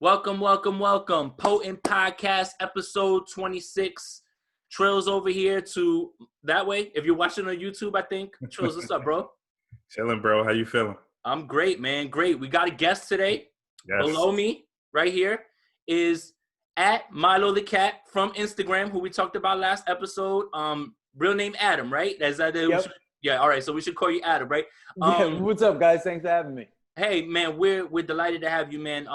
Welcome, welcome, welcome. Potent Podcast, episode 26. Trills over here to that way. If you're watching on YouTube, I think. Trills, what's up, bro? Chilling, bro. How you feeling? I'm great, man. Great. We got a guest today. Yes. Below me, right here, is at Milo the Cat from Instagram, who we talked about last episode. Real name Adam, right? Is that it? Yep. Yeah, all right. So we should call you Adam, right? Yeah, what's up, guys? Thanks for having me. Hey, man, we're delighted to have you, man.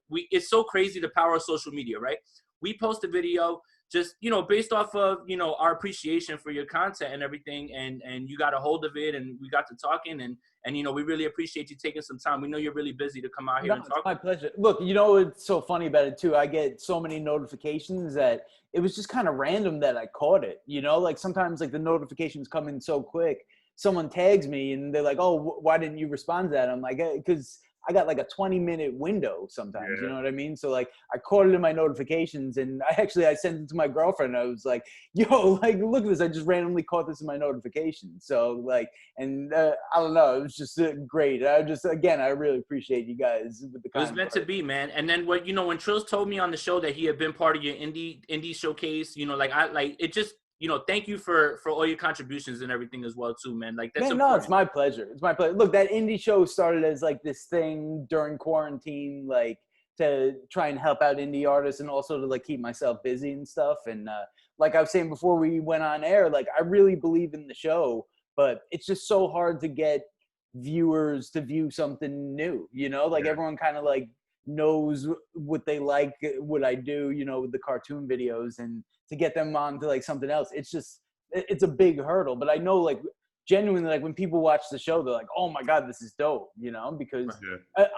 It's so crazy the power of social media, right? We post a video just, based off of, our appreciation for your content and everything, and you got a hold of it, and we got to talking, and we really appreciate you taking some time. We know you're really busy to come out here and talk. It's my pleasure. Look, what's so funny about it, too? I get so many notifications that it was just kind of random that I caught it, Like, sometimes, like, the notifications come in so quick. Someone tags me and they're like, oh, why didn't you respond to that? I'm like, because I got like a 20-minute window sometimes, You know what I mean? So like I caught it in my notifications, and I sent it to my girlfriend. I was like, yo, like, look at this. I just randomly caught this in my notifications. So like, and I don't know, it was just great. I really appreciate you guys with the It was meant to be, man. And then when Trills told me on the show that he had been part of your indie showcase, thank you for all your contributions and everything as well too, man. Like that's no, it's my pleasure. It's my pleasure. Look, that indie show started as like this thing during quarantine, like to try and help out indie artists and also to like keep myself busy and stuff. And like I was saying before we went on air, like I really believe in the show, but it's just so hard to get viewers to view something new, Everyone kind of like knows what they like, what I do, with the cartoon videos, and to get them on to like something else, it's a big hurdle. But I know, like, genuinely, like when people watch the show, they're like, oh my God, this is dope, because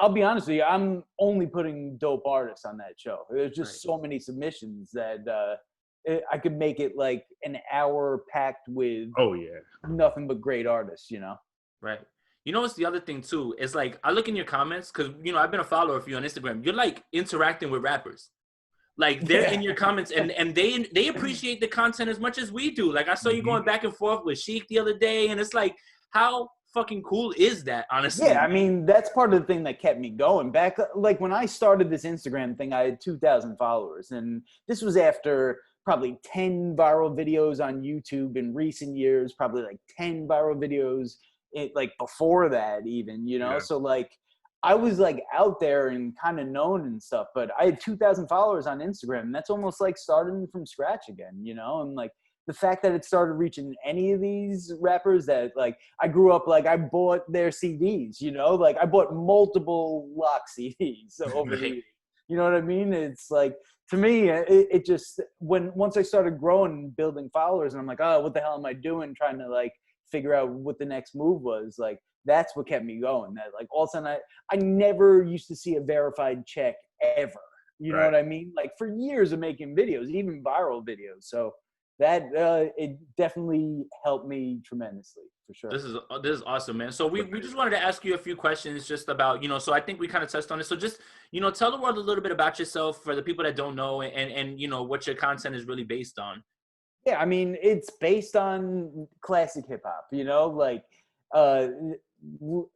I'll be honest with you, I'm only putting dope artists on that show. There's just so many submissions that I could make it like an hour packed with nothing but great artists, Right. What's the other thing too? Is like I look in your comments because I've been a follower of you on Instagram. You're like interacting with rappers. Like they're in your comments and they appreciate the content as much as we do. Like I saw you going back and forth with Sheik the other day, and it's like, how fucking cool is that, honestly? Yeah, I mean, that's part of the thing that kept me going. Back, like when I started this Instagram thing, I had 2,000 followers, and this was after probably 10 viral videos on YouTube in recent years, probably like 10 viral videos like before that even, So like I was like out there and kind of known and stuff, but I had 2,000 followers on Instagram, and that's almost like starting from scratch again, and like the fact that it started reaching any of these rappers that like I grew up, like I bought their CDs, like I bought multiple Lock CDs over the years. You know what I mean? It's like, to me, it just, once I started growing and building followers, and I'm like, oh, what the hell am I doing? Trying to like figure out what the next move was. Like, that's what kept me going. That like all of a sudden I never used to see a verified check ever. You know what I mean? Like for years of making videos, even viral videos. So that it definitely helped me tremendously, for sure. This is awesome, man. So we just wanted to ask you a few questions just about, so I think we kind of touched on it. So just, tell the world a little bit about yourself for the people that don't know, and what your content is really based on. Yeah, I mean, it's based on classic hip hop,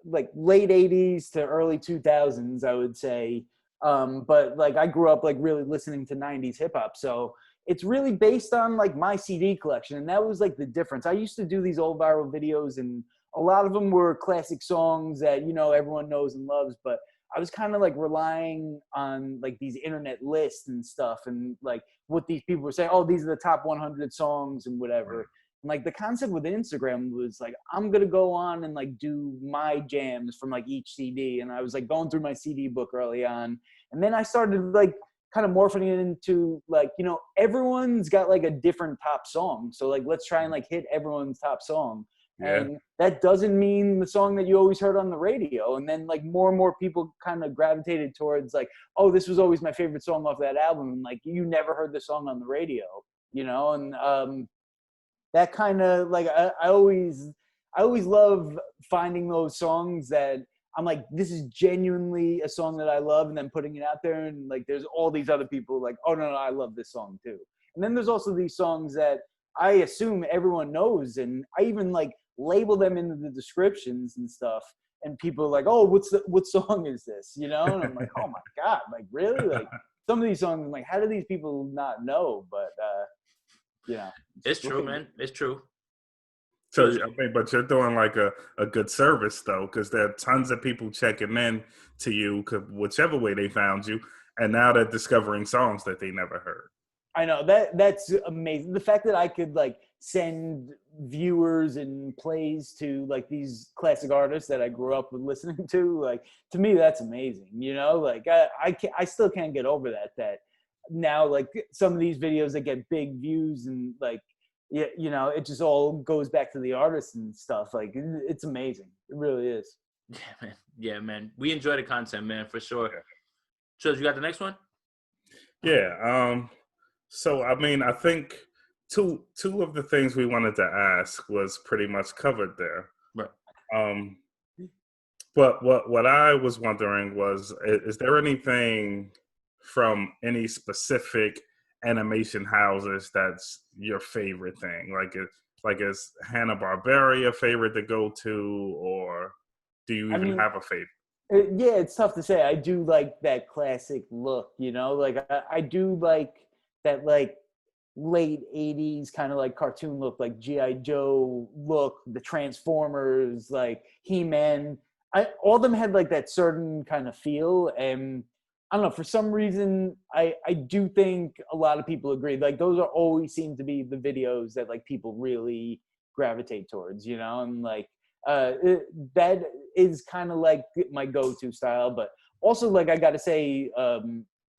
like late 80s to early 2000s, I would say. But like I grew up like really listening to 90s hip hop. So it's really based on like my CD collection. And that was like the difference. I used to do these old viral videos, and a lot of them were classic songs that, everyone knows and loves. But I was kind of like relying on like these internet lists and stuff, and like what these people were saying, oh, these are the top 100 songs and whatever. And like the concept with Instagram was like, I'm going to go on and like do my jams from like each CD. And I was like going through my CD book early on. And then I started like kind of morphing it into like, everyone's got like a different top song. So like, let's try and like hit everyone's top song. Yeah. And that doesn't mean the song that you always heard on the radio. And then like more and more people kind of gravitated towards like, oh, this was always my favorite song off that album. And like, you never heard the song on the radio, and that kind of like, I always love finding those songs that I'm like, this is genuinely a song that I love, and then putting it out there. And like, there's all these other people like, oh no, I love this song too. And then there's also these songs that I assume everyone knows. And I even like label them into the descriptions and stuff. and people are like, oh, what song is this? You know, and I'm like, oh my God, like really? Like some of these songs, I'm like, how do these people not know? But you know, It's true, man. It's true. So I mean, but you're doing like a good service though, because there are tons of people checking in to you, whichever way they found you, and now they're discovering songs that they never heard. I know that's amazing. The fact that I could like send viewers and plays to like these classic artists that I grew up with listening to, like to me, that's amazing. You know, like I still can't get over that now, like some of these videos that get big views and like, yeah, you know, it just all goes back to the artists and stuff. Like it's amazing. It really is. Yeah, man. Yeah, man. We enjoy the content, man, for sure. Yeah. Trills, you got the next one? Yeah. So I mean, I think two of the things we wanted to ask was pretty much covered there. Right. But what I was wondering was, is there anything from any specific animation houses that's your favorite thing? Like is Hanna-Barbera your favorite to go to, or do you even have a favorite? Yeah, it's tough to say. I do like that classic look, you know, like I do like that like late 80s kind of like cartoon look, like G.I. Joe look, the Transformers, like He-Man. All of them had like that certain kind of feel, and I don't know, for some reason I do think a lot of people agree, like those are always seem to be the videos that like people really gravitate towards, you know, and like that is kind of like my go-to style. But also, like, I gotta say,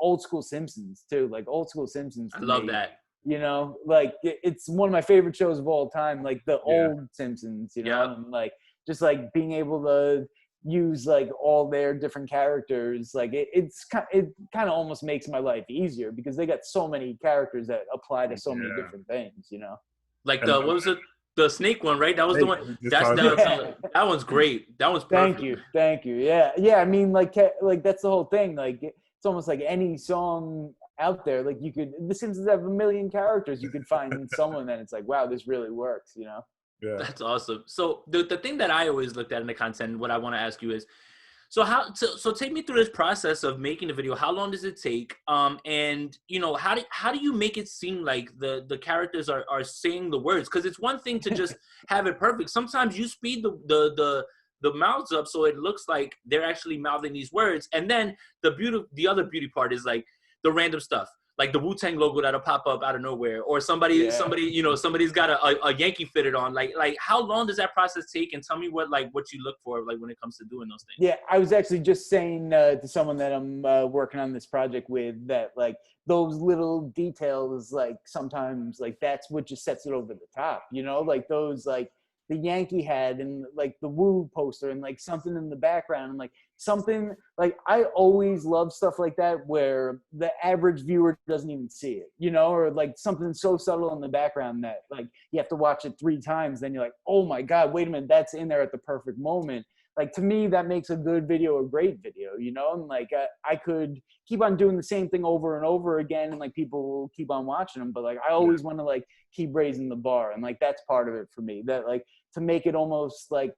old school Simpsons too, like old school Simpsons. I love that. You know, like it's one of my favorite shows of all time, like the old Simpsons, you know, and like just like being able to use like all their different characters, like it kind of almost makes my life easier because they got so many characters that apply to so many different things, you know. Like what was it? The snake one, right? That was the one. That one's great. That was perfect. Thank you. Yeah. I mean, like that's the whole thing. Like it's almost like any song out there. Like The Simpsons have 1 million characters. You could find someone that it's like, wow, this really works. You know. Yeah. That's awesome. So the thing that I always looked at in the content, what I want to ask you is, so take me through this process of making the video. How long does it take? And you know, how do you make it seem like the characters are saying the words? Because it's one thing to just have it perfect. Sometimes you speed the mouths up so it looks like they're actually mouthing these words. And then the other beauty part is like the random stuff, like the Wu-Tang logo that'll pop up out of nowhere, or somebody's got a Yankee fitted on. Like how long does that process take? And tell me what you look for, like when it comes to doing those things. Yeah, I was actually just saying to someone that I'm working on this project with that like those little details, like sometimes like that's what just sets it over the top, you know, like those like the Yankee hat and like the Woo poster and like something in the background and like something like I always love stuff like that where the average viewer doesn't even see it, you know, or like something so subtle in the background that like you have to watch it 3 times. Then you're like, oh my God, wait a minute, that's in there at the perfect moment. Like to me, that makes a good video a great video, you know, and like I could keep on doing the same thing over and over again and like people will keep on watching them. But like I always want to like keep raising the bar. And like that's part of it for me, that like to make it almost like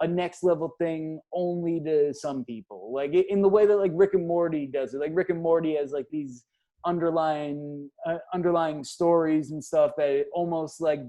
a next level thing only to some people, like in the way that like Rick and Morty does it. Like Rick and Morty has like these underlying stories and stuff that it almost like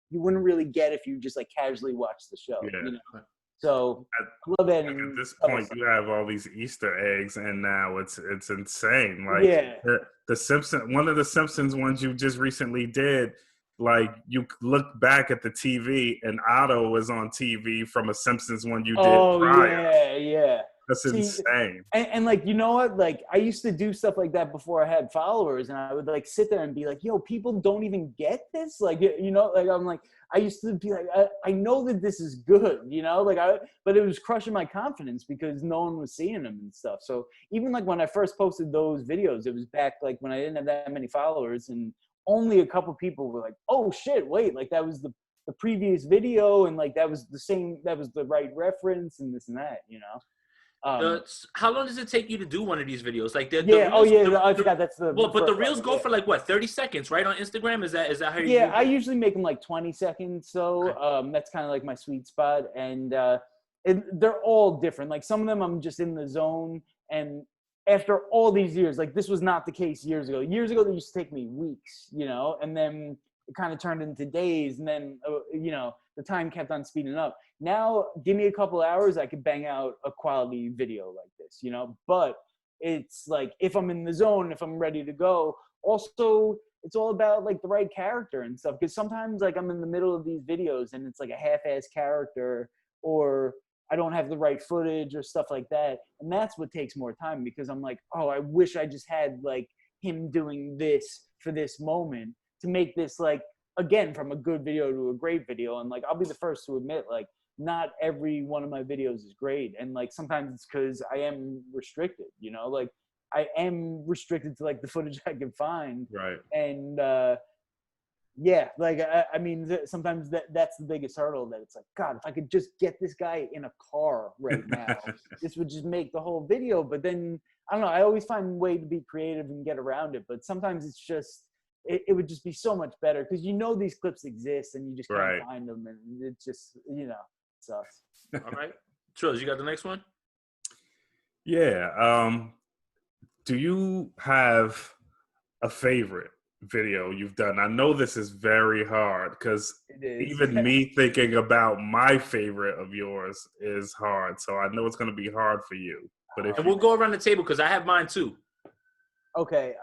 you wouldn't really get if you just like casually watch the show. Yeah. You know? So I love it. Like at this point, you have all these Easter eggs, and now it's insane. Like the Simpsons, one of the Simpsons ones you just recently did. Like you look back at the TV, and Otto was on TV from a Simpsons one you did prior. Yeah. That's insane. And like, you know what? Like I used to do stuff like that before I had followers, and I would like sit there and be like, yo, people don't even get this. Like, you know, like I'm like, I used to be like, I know that this is good, you know, like but it was crushing my confidence because no one was seeing them and stuff. So even like when I first posted those videos, it was back like when I didn't have that many followers, and only a couple people were like, oh shit, wait, like that was the previous video, and like that was the right reference and this and that, you know. How long does it take you to do one of these videos? Like I forgot that's the but the reels go for like what, 30 seconds, right, on Instagram? Is that how you? Yeah, I usually make them like 20 seconds. So that's kind of like my sweet spot, and they're all different. Like some of them I'm just in the zone, and after all these years, like this was not the case years ago. Years ago, they used to take me weeks, and then it kind of turned into days, and then the time kept on speeding up. Now, give me a couple hours, I could bang out a quality video like this, But it's like if I'm in the zone, if I'm ready to go. Also, it's all about like the right character and stuff. Because sometimes like I'm in the middle of these videos and it's like a half-ass character, or I don't have the right footage or stuff like that. And that's what takes more time, because I'm like, oh, I wish I just had like him doing this for this moment to make this like, again, from a good video to a great video. And like, I'll be the first to admit, like, not every one of my videos is great. And like, sometimes it's because I am restricted, like I am restricted to like the footage I can find. Right. And, yeah, like I mean, sometimes that's the biggest hurdle. That it's like, God, if I could just get this guy in a car right now, this would just make the whole video. But then I don't know. I always find a way to be creative and get around it. But sometimes it's just it would just be so much better because these clips exist and you just can't find them, and it just sucks. All right, Trills, you got the next one? Yeah. Do you have a favorite video you've done? I know this is very hard because even me thinking about my favorite of yours is hard. So I know it's going to be hard for you. But we'll go around the table because I have mine too. Okay.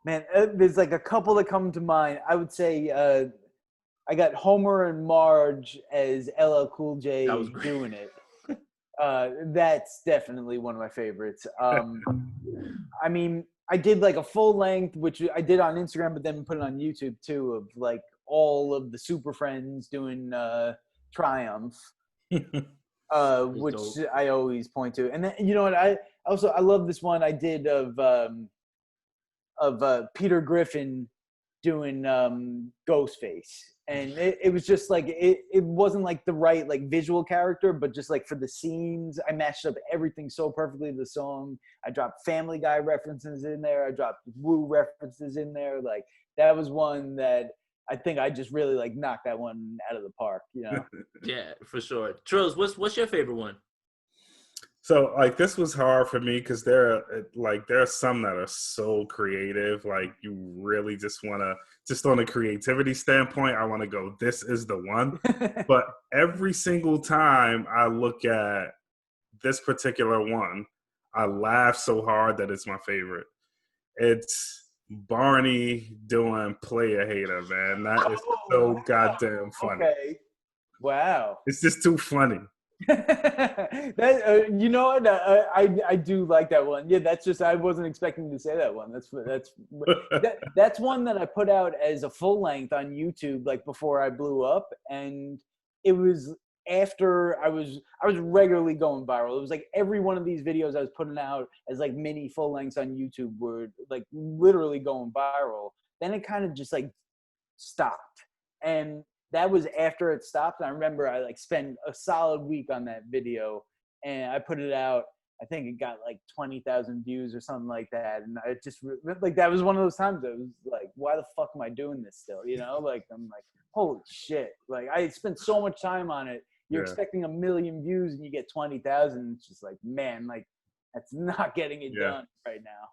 Man, there's like a couple that come to mind. I would say I got Homer and Marge as LL Cool J doing it. That's definitely one of my favorites. I mean, I did like a full length, which I did on Instagram, but then put it on YouTube too, of like all of the Super Friends doing Triumph, which dope. I always point to. And then, you know what? I love this one I did of Peter Griffin doing Ghostface. And it was just like, it wasn't like the right like visual character, but just like for the scenes, I matched up everything so perfectly to the song. I dropped Family Guy references in there. I dropped Woo references in there. Like that was one that I think I just really like knocked that one out of the park, Yeah, for sure. Trills, what's your favorite one? So like this was hard for me because there are some that are so creative. Like you really just want to, just on a creativity standpoint, I want to go, this is the one. But every single time I look at this particular one, I laugh so hard that it's my favorite. It's Barney doing Player Hater, man. That is so goddamn funny. Okay. Wow. It's just too funny. That you know what? I do like that one. Yeah, that's just, I wasn't expecting to say that one. That's one that I put out as a full length on YouTube like before I blew up, and it was after I was regularly going viral. It was like every one of these videos I was putting out as like mini full lengths on YouTube were like literally going viral. Then it kind of just like stopped, and that was after it stopped. And I remember I like spent a solid week on that video, and I put it out. I think it got like 20,000 views or something like that. And I just like, that was one of those times I was like, why the fuck am I doing this still? Like I'm like, holy shit. Like I spent so much time on it. You're expecting 1 million views and you get 20,000. It's just like, man, like that's not getting it done right now.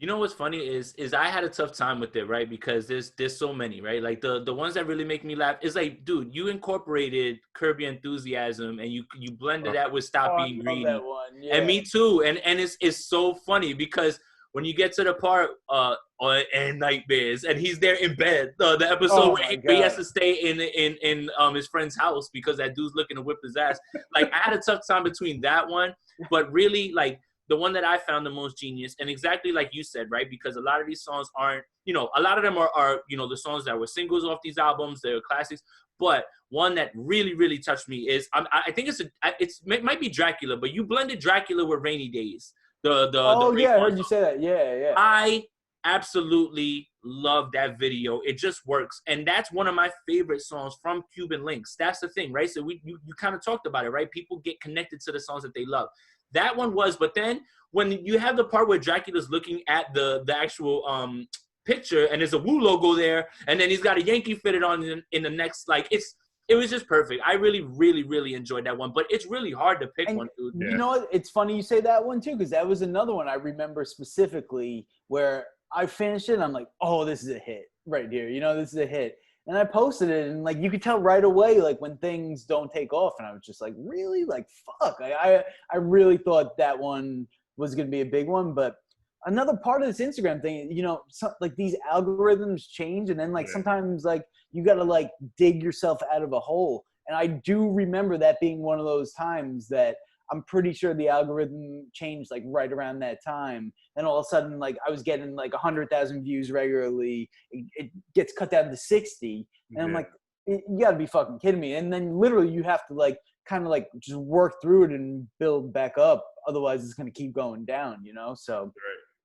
You know what's funny is I had a tough time with it, right? Because there's so many, right? Like the ones that really make me laugh is like, dude, you incorporated Curb Your Enthusiasm and you blended that with Stop Being Greedy. That one. Yeah. And me too. And it's so funny because when you get to the part and Nightmares and he's there in bed, the episode where he has to stay in his friend's house because that dude's looking to whip his ass. Like I had a tough time between that one, but really like the one that I found the most genius, and exactly like you said, right? Because a lot of these songs aren't, a lot of them are the songs that were singles off these albums, they're classics. But one that really, really touched me is, I think it might be Dracula, but you blended Dracula with Rainy Days. I heard you say that. Yeah. I absolutely love that video. It just works. And that's one of my favorite songs from Cuban Links. That's the thing, right? So you kind of talked about it, right? People get connected to the songs that they love. That one was, but then when you have the part where Dracula's looking at the actual picture and there's a Woo logo there, and then he's got a Yankee fitted on in the next, like it's it was just perfect. I really, really, really enjoyed that one. But it's really hard to pick one, dude. You know what? It's funny you say that one too, because that was another one I remember specifically where I finished it and I'm like, oh, this is a hit right here. You know, this is a hit. And I posted it, and like you could tell right away, like when things don't take off, and I was just like, really, like fuck. I really thought that one was gonna be a big one, but another part of this Instagram thing, you know, like these algorithms change, and then like sometimes like you gotta like dig yourself out of a hole. And I do remember that being one of those times that I'm pretty sure the algorithm changed like right around that time. And all of a sudden, like I was getting like 100,000 views regularly. It gets cut down to 60. And I'm like, you gotta be fucking kidding me. And then literally you have to like kind of like just work through it and build back up. Otherwise it's going to keep going down, you know? So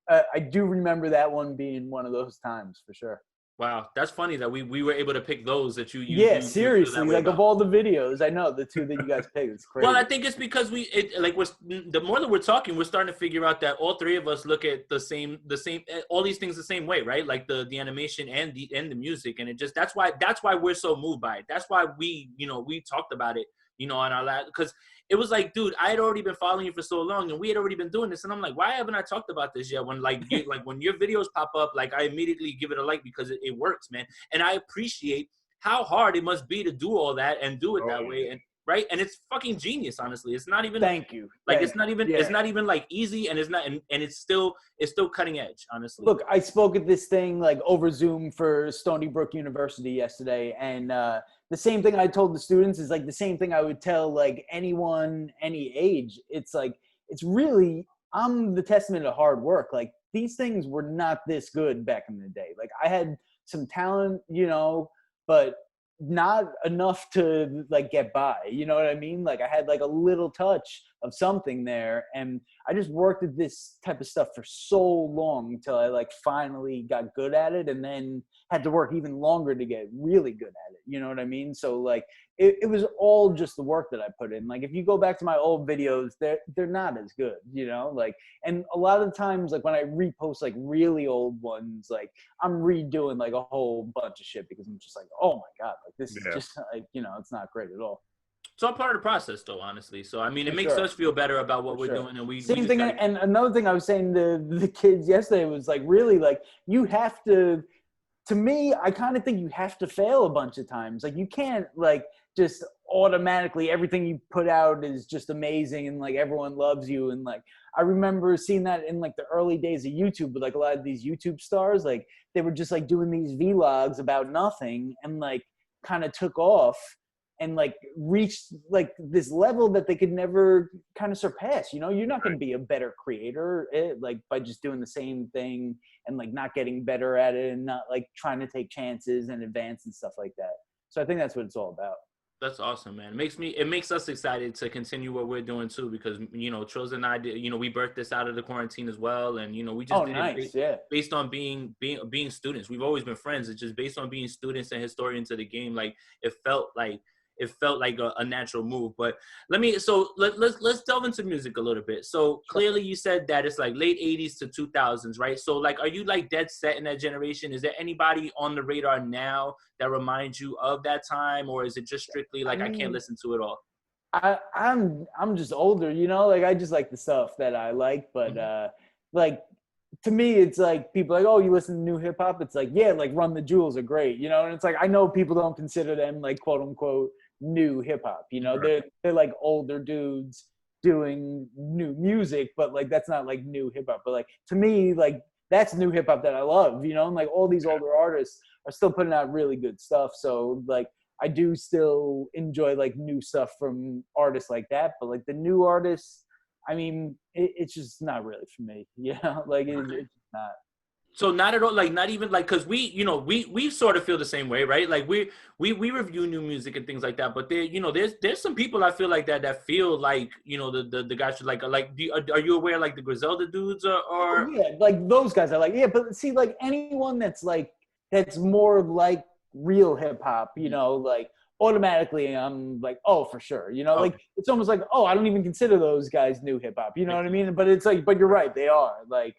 I do remember that one being one of those times for sure. Wow, that's funny that we were able to pick those that you seriously, like of all the videos, I know the two that you guys picked. It's crazy. Well, I think it's because the more that we're talking, we're starting to figure out that all three of us look at the same all these things the same way, right? Like the animation and the music, and it just that's why we're so moved by it. That's why we talked about it, on our last, because it was like, dude, I had already been following you for so long, and we had already been doing this, and I'm like, why haven't I talked about this yet? When when your videos pop up, like I immediately give it a like because it works, man. And I appreciate how hard it must be to do all that and do it that way, and right, and it's fucking genius. Honestly, it's not even. Thank you. It's not even like easy, and it's still cutting edge. Honestly, look, I spoke at this thing like over Zoom for Stony Brook University yesterday, and the same thing I told the students is like the same thing I would tell like anyone, any age. It's like, it's really, I'm the testament to hard work. Like these things were not this good back in the day. Like I had some talent, but not enough to like get by. You know what I mean? Like I had like a little touch of something there, and I just worked at this type of stuff for so long until I like finally got good at it, and then had to work even longer to get really good at it. You know what I mean? So like it was all just the work that I put in. Like if you go back to my old videos, they're not as good, like, and a lot of times like when I repost like really old ones, like I'm redoing like a whole bunch of shit because I'm just like, oh my God, like this is just like, it's not great at all. It's all part of the process, though, honestly. So, I mean, it makes us feel better about what we're doing. And Same thing. And another thing I was saying to the kids yesterday was like, really, like, you have to me, I kind of think you have to fail a bunch of times. Like, you can't, like, just automatically everything you put out is just amazing and, like, everyone loves you. And, like, I remember seeing that in, like, the early days of YouTube with, like, a lot of these YouTube stars. Like, they were just, like, doing these vlogs about nothing and, like, kind of took off and like reached like this level that they could never kind of surpass. You're not going to be a better creator like by just doing the same thing and like not getting better at it and not like trying to take chances and advance and stuff like that. So I think that's what it's all about. That's awesome, man. It makes us excited to continue what we're doing too, because Trills and I did, we birthed this out of the quarantine as well, and we just did it based on being students. We've always been friends. It's just based on being students and historians of the game. Like it felt like a natural move. But let's delve into music a little bit. So clearly you said that it's like late 80s to 2000s, right? So like, are you like dead set in that generation? Is there anybody on the radar now that reminds you of that time, or is it just strictly like I can't listen to it all? I'm just older, like I just like the stuff that I like, but like to me, it's like people are like, oh, you listen to new hip hop? It's like, yeah, like Run the Jewels are great, and it's like I know people don't consider them like quote unquote new hip hop, they're like older dudes doing new music, but like that's not like new hip hop. But like to me, like that's new hip hop that I love, and like all these older artists are still putting out really good stuff. So like I do still enjoy like new stuff from artists like that, but like the new artists, I mean, it's just not really for me, like it's not. So not at all, like not even like, cause we sort of feel the same way, right? Like we review new music and things like that, but there, there's some people I feel like that feel like, the guys should like are you aware like the Griselda dudes or? Oh, yeah, like those guys are like, yeah, but see, like anyone that's more like real hip hop, like automatically I'm like, oh, for sure, like it's almost like, oh, I don't even consider those guys new hip hop, you know what I mean? But it's like, but you're right, they are like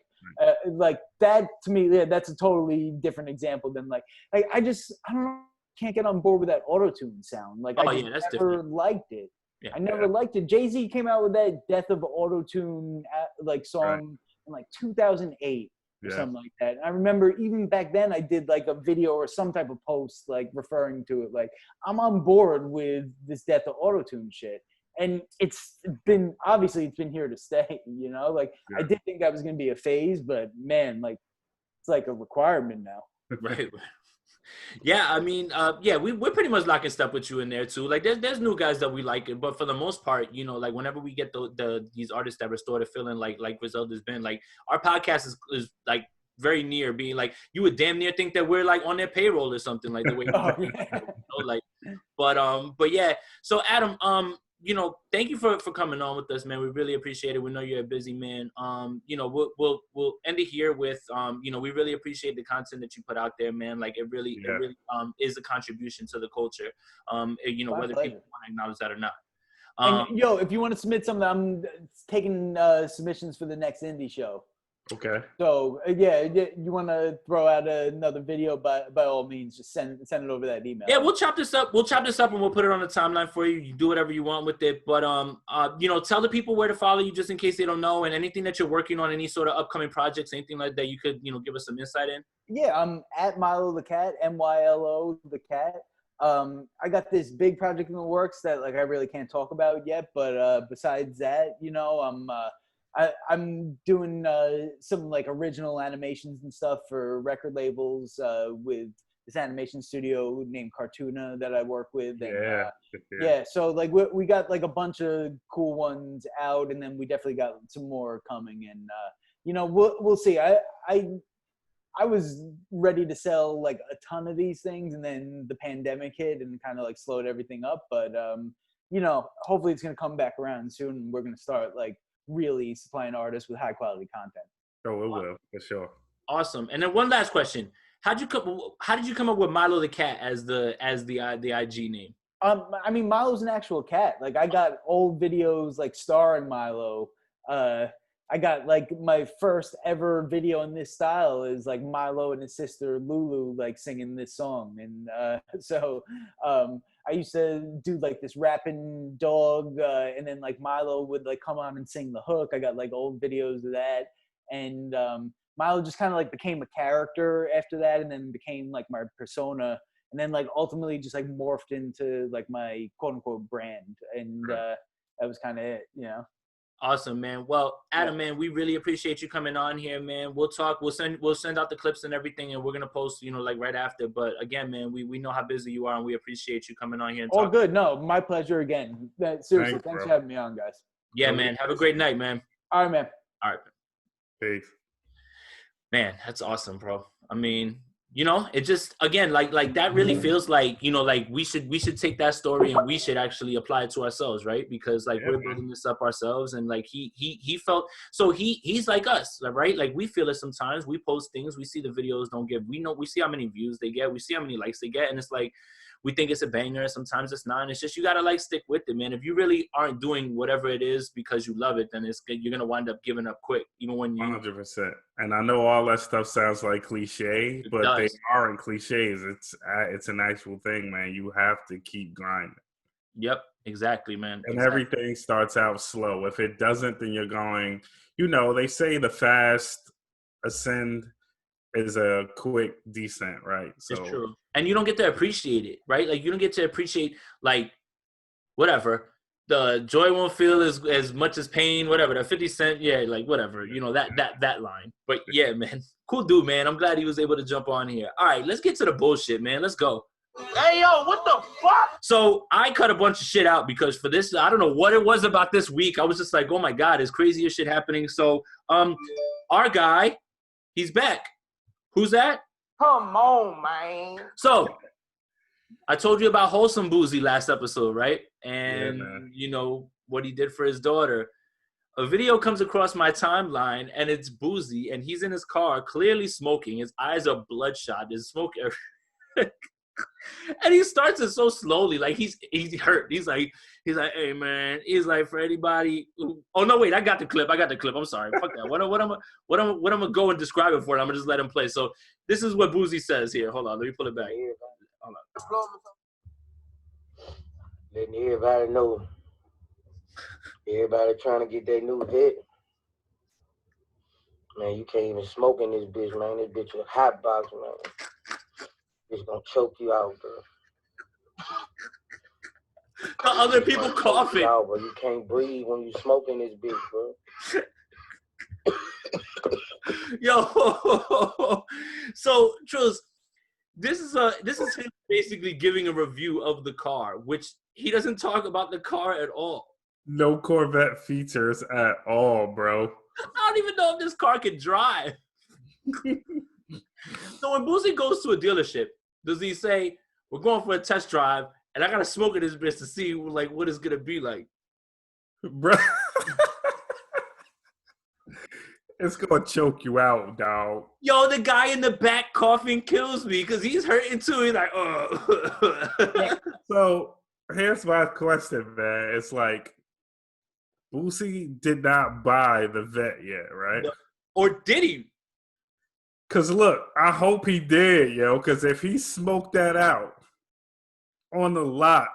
that to me, yeah, that's a totally different example than like I don't know can't get on board with that auto-tune sound. Like, I just that's never different. liked it. Yeah. I never liked it. Jay-Z came out with that Death of Auto-Tune like song in like 2008 or something like that. And I remember even back then I did like a video or some type of post like referring to it. Like, I'm on board with this Death of Auto-Tune shit. And it's been here to stay, you know? Like, I did think that was going to be a phase, but man, like, it's like a requirement now. Right. Yeah, I mean, we're pretty much locking step with you in there too. Like, there's new guys that we like it, but for the most part, you know, like whenever we get these artists that restore the feeling, like Griselda's been, like our podcast is like very near being like, you would damn near think that we're like on their payroll or something, like the way, you know, like, but yeah. So Adam, you know, thank you for coming on with us, man. We really appreciate it. We know you're a busy man. You know, we'll end it here with, you know, we really appreciate the content that you put out there, man. Like it really is a contribution to the culture. You know, whether people want to acknowledge that or not. And if you want to submit something, I'm taking submissions for the next indie show. Okay. So you want to throw out another video? By all means, just send it over that email. Yeah, we'll chop this up. And we'll put it on the timeline for you. You do whatever you want with it. But you know, tell the people where to follow you just in case they don't know, and anything that you're working on, any sort of upcoming projects, anything like that, you could, you know, give us some insight in. Yeah, I'm at Milo the Cat, MYLO the Cat. I got this big project in the works that like I really can't talk about yet. But besides that, you know, I'm doing some like original animations and stuff for record labels with this animation studio named Cartoona that I work with. And, so like we got like a bunch of cool ones out, and then we definitely got some more coming. And you know, we'll see. I was ready to sell like a ton of these things, and then the pandemic hit and kind of like slowed everything up. But you know, hopefully it's gonna come back around soon, and we're gonna start like really supplying artists with high quality content. Oh, it will, for sure. Awesome. And then one last question. How did you come up with Milo the Cat as the IG name? I mean, Milo's an actual cat. Like, I got old videos like starring Milo. I got like my first ever video in this style is like Milo and his sister Lulu like singing this song. And so I used to do like this rapping dog, and then like Milo would like come on and sing the hook. I got like old videos of that. And Milo just kind of like became a character after that, and then became like my persona, and then like ultimately just like morphed into like my quote unquote brand. And that was kind of it, you know. Awesome, man. Well, Adam, man, we really appreciate you coming on here, man. We'll talk. We'll send out the clips and everything, and we're gonna post, you know, like right after. But again, man, we know how busy you are, and we appreciate you coming on here. And all good. No, my pleasure again. Seriously, thanks for having me on, guys. Yeah, man. Have a great night, man. All right, man. All right. Peace. Man, that's awesome, bro. I mean, you know, it just, again, like that really feels like, you know, like we should take that story and we should actually apply it to ourselves, right? Because like we're building this up ourselves, and like he felt, so he's like us, right? Like we feel it sometimes. We post things, we see the videos we see how many views they get, we see how many likes they get, and it's like we think it's a banger. Sometimes it's not. And it's just, you gotta like stick with it, man. If you really aren't doing whatever it is because you love it, then you're gonna wind up giving up quick, even when you 100%. And I know all that stuff sounds like cliche, but they aren't cliches. It's an actual thing, man. You have to keep grinding. Yep, exactly, man. And everything starts out slow. If it doesn't, then you're going. You know, they say the fast ascend is a quick descent, right? So it's true. And you don't get to appreciate it, right? Like you don't get to appreciate like whatever. The joy won't feel as much as pain, whatever. The 50 Cent, yeah, like whatever. You know, that line. But yeah, man. Cool dude, man. I'm glad he was able to jump on here. All right, let's get to the bullshit, man. Let's go. Hey, yo, what the fuck? So I cut a bunch of shit out because for this, I don't know what it was about this week. I was just like, oh my God, there's crazier shit happening. So our guy, he's back. Who's that? Come on, man. So I told you about Wholesome Boozy last episode, right? And you know what he did for his daughter. A video comes across my timeline, and it's Boozy, and he's in his car, clearly smoking. His eyes are bloodshot. There's smoke everywhere. And he starts it so slowly, like he's hurt. He's like, hey man. He's like, for anybody oh no, wait, I got the clip. I'm sorry. Fuck that. What I'm gonna go and describe it for? I'm gonna just let him play. So this is what Boozy says here. Hold on, let me pull it back. Hold on. Letting everybody know. Everybody trying to get that new hit. Man, you can't even smoke in this bitch, man. This bitch a hot box, man. Bitch gonna choke you out, bro. The other people coughing. Out, bro. You can't breathe when you smoke in this bitch, bro. Yo, so Trills, this is him basically giving a review of the car, which he doesn't talk about the car at all. No Corvette features at all, bro. I don't even know if this car can drive. So when Boosie goes to a dealership, does he say, "We're going for a test drive, and I gotta smoke in this bitch to see like what it's gonna be like"? Bro. It's gonna choke you out, dog. Yo, the guy in the back coughing kills me because he's hurting too. He's like, oh. So here's my question, man. It's like Boosie did not buy the vet yet, right? Or did he? Cause look, I hope he did, yo. Cause if he smoked that out on the lot,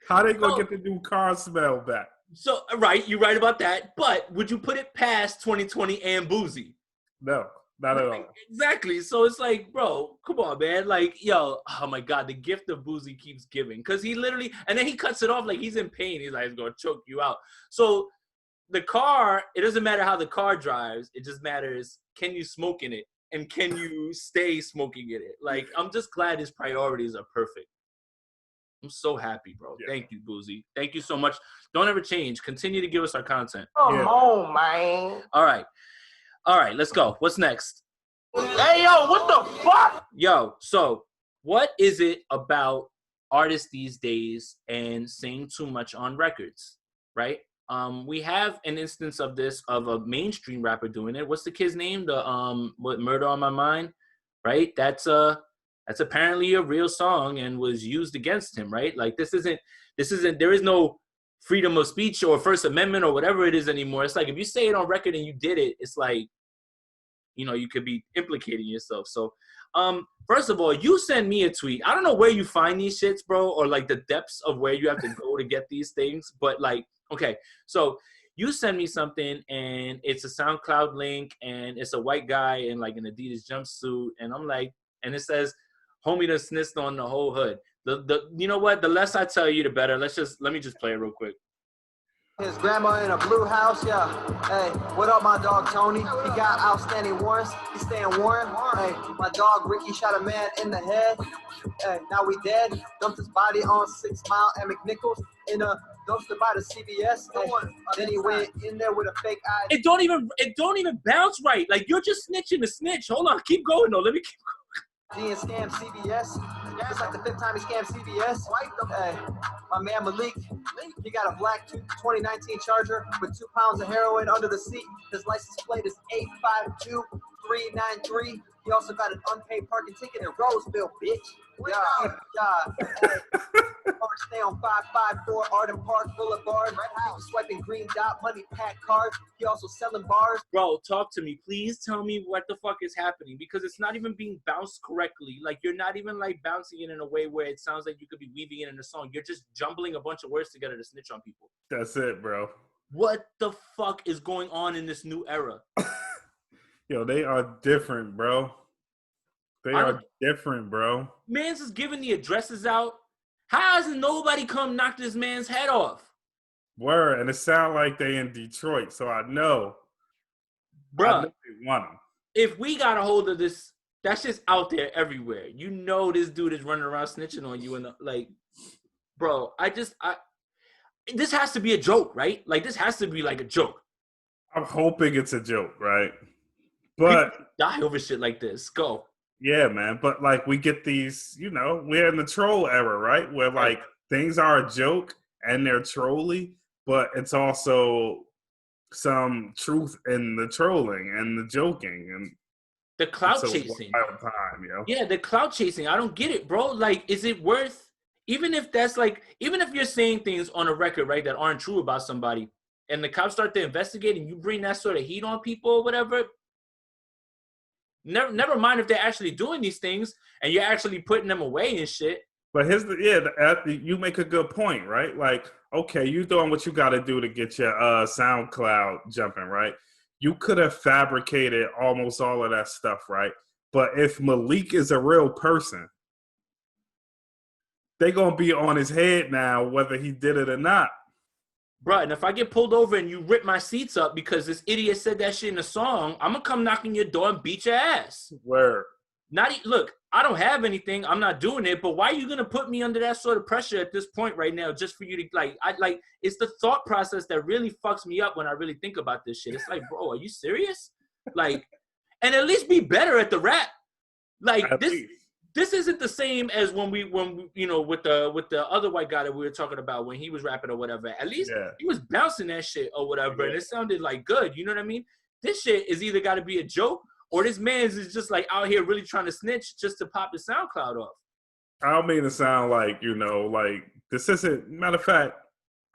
how they gonna get the new car smell back? So, right, you're right about that. But would you put it past 2020 and Boosie? No, not at all. Exactly. So it's like, bro, come on, man. Like, yo, oh my God, the gift of Boosie keeps giving. Because he literally, and then he cuts it off like he's in pain. He's like, it's going to choke you out. So the car, it doesn't matter how the car drives. It just matters, can you smoke in it? And can you stay smoking in it? Like, I'm just glad his priorities are perfect. I'm so happy, bro. Yeah. Thank you, Boosie. Thank you so much. Don't ever change. Continue to give us our content. Come on, man. All right, let's go. What's next? Hey, yo, what the fuck? Yo, so what is it about artists these days and saying too much on records, right? We have an instance of this of a mainstream rapper doing it. What's the kid's name? The Murder on My Mind, right? That's apparently a real song and was used against him, right? Like this isn't there is no freedom of speech or First Amendment or whatever it is anymore. It's like if you say it on record and you did it, it's like, you know, you could be implicating yourself. So first of all, you send me a tweet. I don't know where you find these shits, bro, or like the depths of where you have to go to get these things. But like, okay, so you send me something and it's a SoundCloud link and it's a white guy in like an Adidas jumpsuit. And I'm like, and it says, homie done snitched on the whole hood. The you know what? The less I tell you, the better. Let me just play it real quick. His grandma in a blue house, yeah. Hey, what up, my dog Tony? He got outstanding warrants. He's staying warrant. Hey, my dog Ricky shot a man in the head. Hey, now we dead. Dumped his body on 6 Mile and McNichols in a dumpster by the CVS. Hey, then he went in there with a fake eye. It don't even bounce right. Like you're just snitching to snitch. Hold on, keep going though. Let me keep going. He and scam CVS. It's like the 5th time he scammed CVS. Hey, my man Malik, he got a black 2019 Charger with 2 pounds of heroin under the seat. His license plate is 852393. He also got an unpaid parking ticket in Roseville, bitch. Yeah. Hey, stay on 554 Arden Park Boulevard. Swiping green dot money pack cards. He also selling bars. Bro, talk to me. Please tell me what the fuck is happening because it's not even being bounced correctly. Like you're not even like bouncing it in a way where it sounds like you could be weaving it in a song. You're just jumbling a bunch of words together to snitch on people. That's it, bro. What the fuck is going on in this new era? Yo, they are different, bro. They are different, bro. Man's is giving the addresses out. How hasn't nobody come knock this man's head off? Word, and it sound like they in Detroit, so I know. Bro, I know they want them. If we got a hold of this, that's just out there everywhere. You know this dude is running around snitching on you and like, bro, this has to be a joke, right? Like this has to be like a joke. I'm hoping it's a joke, right? But people die over shit like this. Go. Yeah, man. But like we get these, you know, we're in the troll era, right? Where like things are a joke and they're trolly, but it's also some truth in the trolling and the joking and the clout chasing. Wild time, yo. Yeah, the clout chasing. I don't get it, bro. Like, is it worth, even if you're saying things on a record, right, that aren't true about somebody, and the cops start to investigate and you bring that sort of heat on people or whatever, Never mind if they're actually doing these things and you're actually putting them away and shit. But you make a good point, right? Like, okay, you doing what you got to do to get your SoundCloud jumping, right? You could have fabricated almost all of that stuff, right? But if Malik is a real person, they gonna be on his head now, whether he did it or not. Bruh, and if I get pulled over and you rip my seats up because this idiot said that shit in a song, I'm gonna come knocking your door and beat your ass. Word. Look, I don't have anything. I'm not doing it. But why are you gonna put me under that sort of pressure at this point right now, just for you to it's the thought process that really fucks me up when I really think about this shit. It's like, bro, are you serious? Like, and at least be better at the rap. Like this isn't the same as when we you know with the other white guy that we were talking about when he was rapping or whatever. At least he was bouncing that shit or whatever, and it sounded like good. You know what I mean? This shit is either got to be a joke or this man's is just like out here really trying to snitch just to pop the SoundCloud off. I don't mean to sound like, you know, like this isn't. Matter of fact,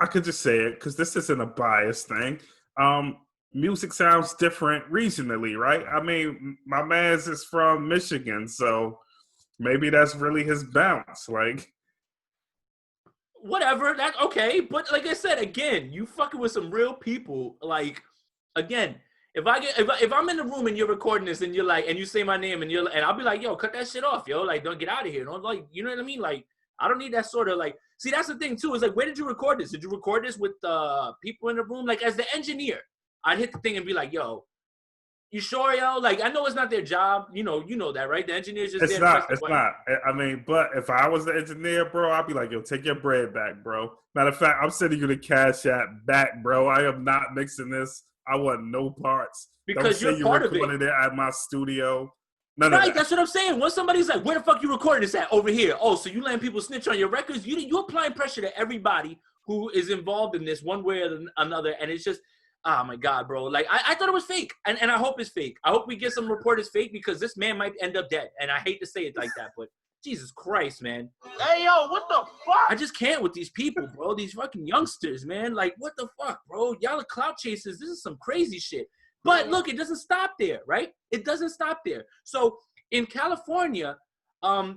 I could just say it because this isn't a biased thing. Music sounds different regionally, right? I mean, my man's is from Michigan, so maybe that's really his bounce. Like, whatever, that's okay. But like I said, again, you fucking with some real people. Like, again, if I'm in the room and you're recording this and you're like, and you say my name and I'll be like, yo, cut that shit off, yo. Like, don't get out of here. Don't, like, you know what I mean? Like, I don't need that sort of like. See, that's the thing too. Is like, where did you record this? Did you record this with people in the room? Like, as the engineer, I'd hit the thing and be like, yo, you sure, yo? Like, I know it's not their job. You know that, right? The engineer's just it's not. I mean, but if I was the engineer, bro, I'd be like, yo, take your bread back, bro. Matter of fact, I'm sending you the Cash App back, bro. I am not mixing this. I want no parts. Because you're part of it. Recorded it at my studio. Right, that's what I'm saying. When somebody's like, where the fuck you recording this at? Over here. Oh, so you letting people snitch on your records? You're applying pressure to everybody who is involved in this one way or another. And it's just, oh my God, bro. Like, I thought it was fake. And I hope it's fake. I hope we get some report it's fake because this man might end up dead. And I hate to say it like that, but Jesus Christ, man. Hey, yo, what the fuck? I just can't with these people, bro. These fucking youngsters, man. Like, what the fuck, bro? Y'all are clout chasers. This is some crazy shit. But look, it doesn't stop there, right? It doesn't stop there. So in California,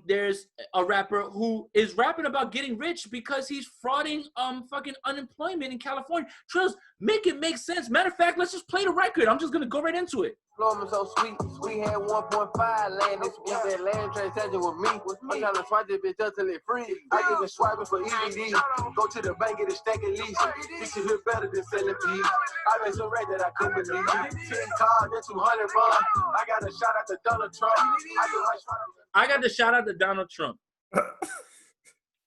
there's a rapper who is rapping about getting rich because he's frauding fucking unemployment in California. Trills, make it make sense. Matter of fact, let's just play the record. I'm just gonna go right into it. Flow so sweet. We had 1.5 land this week. That land transaction with me. I'm trying to swipe this bitch up till it free. I get the swiping for EDD. Go to the bank, get a stack of lease. This shit here better than selling peas. I made some rent that I couldn't believe. 10 cars, that's 200 bond. I got a shout out to Donald Trump. I got the shout out to Donald Trump.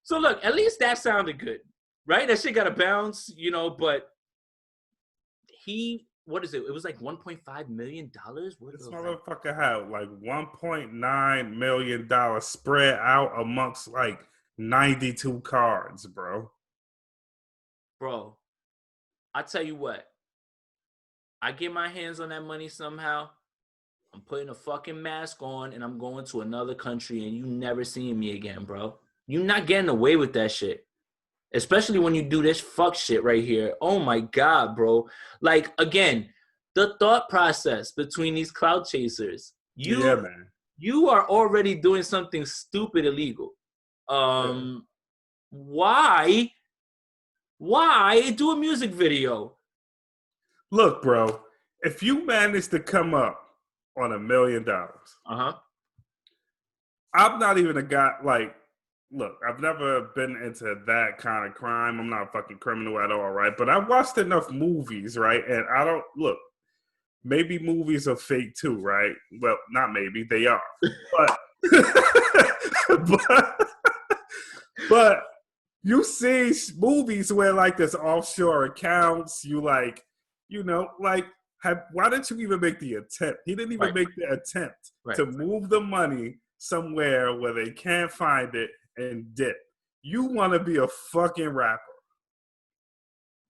So look, at least that sounded good, right? That shit got a bounce, you know, but what is it? It was like $1.5 million. This motherfucker had like $1.9 million spread out amongst like 92 cards, bro. Bro, I tell you what. I get my hands on that money somehow. I'm putting a fucking mask on and I'm going to another country and you never seeing me again, bro. You're not getting away with that shit. Especially when you do this fuck shit right here. Oh my God, bro. Like, again, the thought process between these cloud chasers. Man. You are already doing something stupid illegal. Why do a music video? Look, bro, if you manage to come up on $1 million, I'm not even a guy, like, look, I've never been into that kind of crime. I'm not a fucking criminal at all, right? But I've watched enough movies, right? And I don't, look, maybe movies are fake too, right? Well, not maybe, they are. But you see movies where, like, there's offshore accounts, you, like, you know, like, why didn't you even make the attempt? He didn't even make the attempt to move the money somewhere where they can't find it and dip. You want to be a fucking rapper.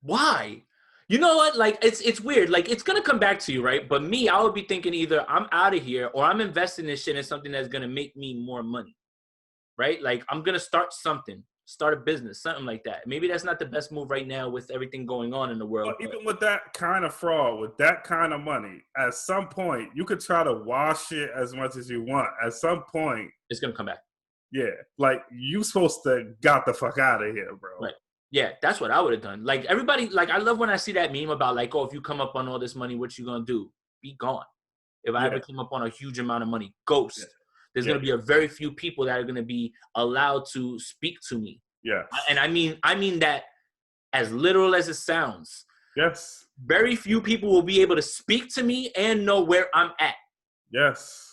Why? You know what? Like, it's weird. Like, it's going to come back to you, right? But me, I would be thinking either I'm out of here or I'm investing this shit in something that's going to make me more money, right? Like, I'm going to start something start a business, something like that. Maybe that's not the best move right now with everything going on in the world. But even with that kind of fraud, with that kind of money, at some point, you could try to wash it as much as you want. At some point, it's going to come back. Yeah, like you supposed to got the fuck out of here, bro. Right. Yeah, that's what I would have done. Like everybody, like I love when I see that meme about like, oh, if you come up on all this money, what you gonna do? Be gone. If I ever come up on a huge amount of money, ghost. Yeah. There's gonna be a very few people that are gonna be allowed to speak to me. Yeah. And I mean that as literal as it sounds. Yes. Very few people will be able to speak to me and know where I'm at. Yes.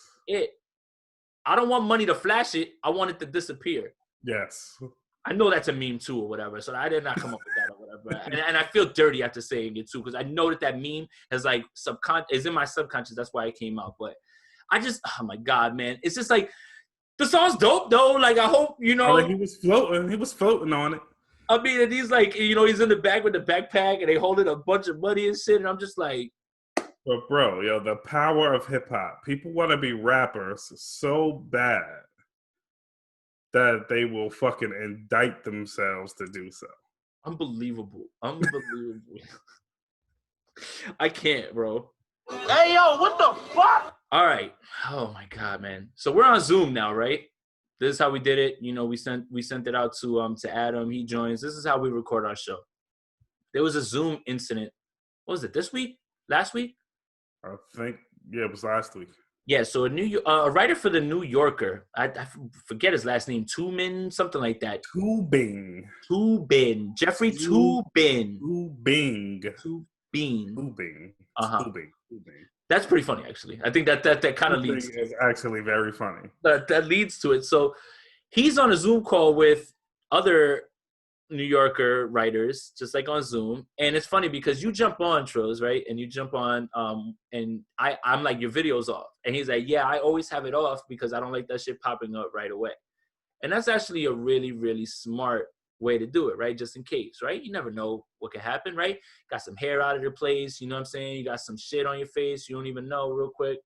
I don't want money to flash it. I want it to disappear. Yes. I know that's a meme too or whatever, so I did not come up with that or whatever. And I feel dirty after saying it too because I know that meme has like is in my subconscious. That's why it came out. But I just, oh my God, man. It's just like, the song's dope though. Like I hope, you know. Like he was floating on it. I mean, and he's like, you know, he's in the back with the backpack and they holding a bunch of money and shit. And I'm just like. But bro, yo, the power of hip hop. People want to be rappers so bad that they will fucking indict themselves to do so. Unbelievable. I can't, bro. Hey, yo, what the fuck? All right. Oh, my God, man. So we're on Zoom now, right? This is how we did it. You know, we sent it out to Adam. He joins. This is how we record our show. There was a Zoom incident. What was it, this week? Last week? I think, yeah, it was last week. Yeah, so a writer for the New Yorker, I forget his last name, Tubin, something like that. Tubin. Jeffrey Tubin. Tubin. That's pretty funny, actually. I think that kind of leads. Is actually very funny. That leads to it. So he's on a Zoom call with other New Yorker writers, just like on Zoom. And it's funny because you jump on, Trills, right? And you jump on, and I'm like, your video's off. And he's like, yeah, I always have it off because I don't like that shit popping up right away. And that's actually a really, really smart way to do it, right? Just in case, right? You never know what could happen, right? Got some hair out of your place, you know what I'm saying? You got some shit on your face, you don't even know real quick.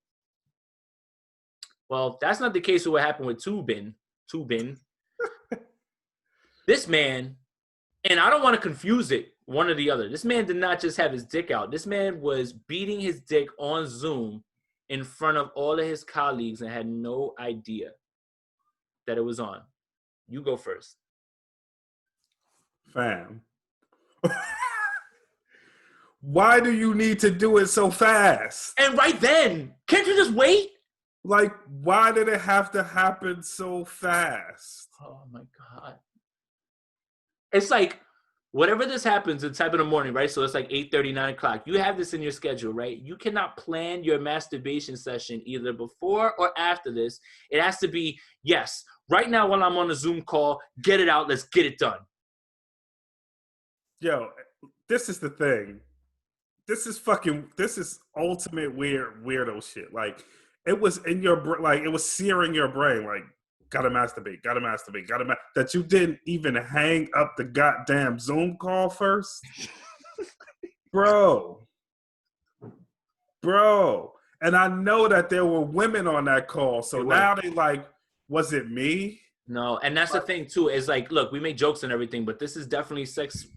Well, that's not the case with what happened with Tubin. This man, and I don't want to confuse it, one or the other. This man did not just have his dick out. This man was beating his dick on Zoom in front of all of his colleagues and had no idea that it was on. You go first. Fam. Why do you need to do it so fast? And right then, can't you just wait? Like, why did it have to happen so fast? Oh, my God. It's like, whatever this happens, it's type in the morning, right? So it's like 8:30, 9 o'clock. You have this in your schedule, right? You cannot plan your masturbation session either before or after this. It has to be, yes, right now while I'm on a Zoom call, get it out, let's get it done. Yo, this is the thing. This is ultimate weirdo shit. Like, it was in your, like, it was searing your brain, like, gotta masturbate, that you didn't even hang up the goddamn Zoom call first? Bro. And I know that there were women on that call, so now they like, was it me? No, and that's the thing too, is like, look, we make jokes and everything, but this is definitely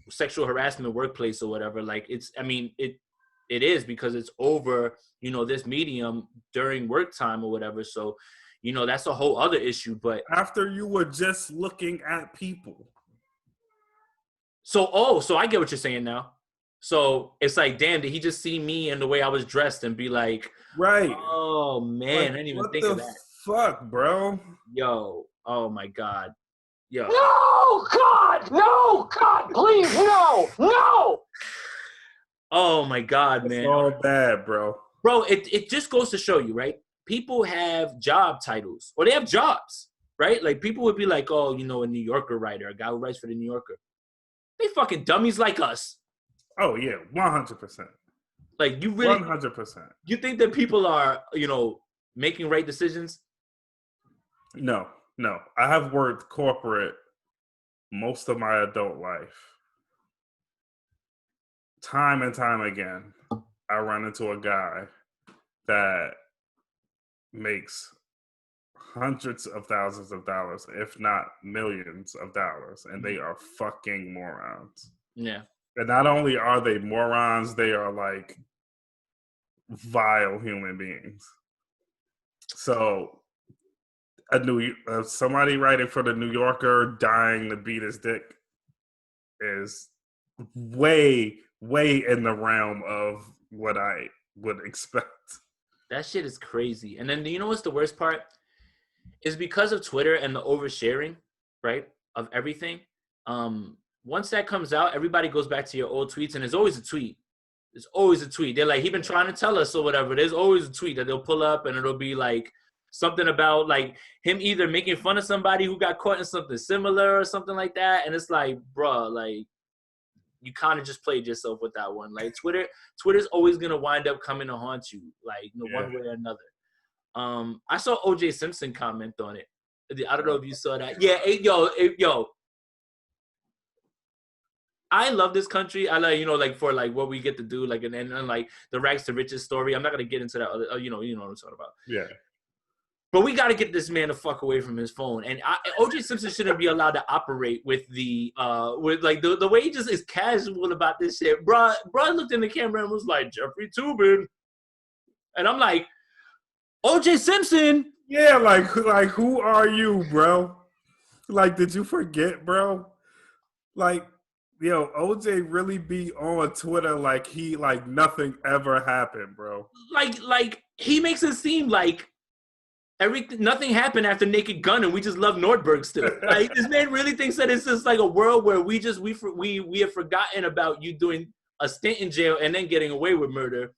sexual harassment workplace or whatever. Like, it is because it's over, you know, this medium during work time or whatever. So, you know, that's a whole other issue. But after you were just looking at people. So I get what you're saying now. So it's like, damn, did he just see me and the way I was dressed and be like, right? Oh man, like, I didn't even think of that. Fuck, bro. Yo, oh my God. Yo. No, God, please, no. Oh my God, man. It's all bad, bro. Bro, it just goes to show you, right? People have job titles or they have jobs, right? Like people would be like, oh, you know, a New Yorker writer, a guy who writes for the New Yorker. They fucking dummies like us. Oh yeah, 100%. Like you really 100%. You think that people are, you know, making right decisions? No. I have worked corporate most of my adult life. Time and time again, I run into a guy that makes hundreds of thousands of dollars, if not millions of dollars, and they are fucking morons. Yeah. And not only are they morons, they are like vile human beings. So somebody writing for the New Yorker dying to beat his dick is way in the realm of what I would expect. That shit is crazy. And then you know what's the worst part? Is because of Twitter and the oversharing, right, of everything. Once that comes out, everybody goes back to your old tweets, and there's always a tweet. There's always a tweet. They're like, he been trying to tell us or whatever. There's always a tweet that they'll pull up, and it'll be like something about like him either making fun of somebody who got caught in something similar or something like that. And it's like, bruh, like you kind of just played yourself with that one. Like Twitter's always gonna wind up coming to haunt you, like one way or another. I saw O.J. Simpson comment on it. I don't know if you saw that. Yeah, yo. I love this country. I like, like for like what we get to do, like and like the rags to riches story. I'm not gonna get into that other, you know what I'm talking about. Yeah. But we got to get this man the fuck away from his phone. And O.J. Simpson shouldn't be allowed to operate with with like the way he just is casual about this shit. Bruh looked in the camera and was like, Jeffrey Toobin. And I'm like, O.J. Simpson. Yeah, like who are you, bro? Like, did you forget, bro? Like, yo, OJ really be on Twitter like nothing ever happened, bro. Like he makes it seem like nothing happened after Naked Gun, and we just love Nordberg still. Like this man really thinks that it's just like a world where we have forgotten about you doing a stint in jail and then getting away with murder,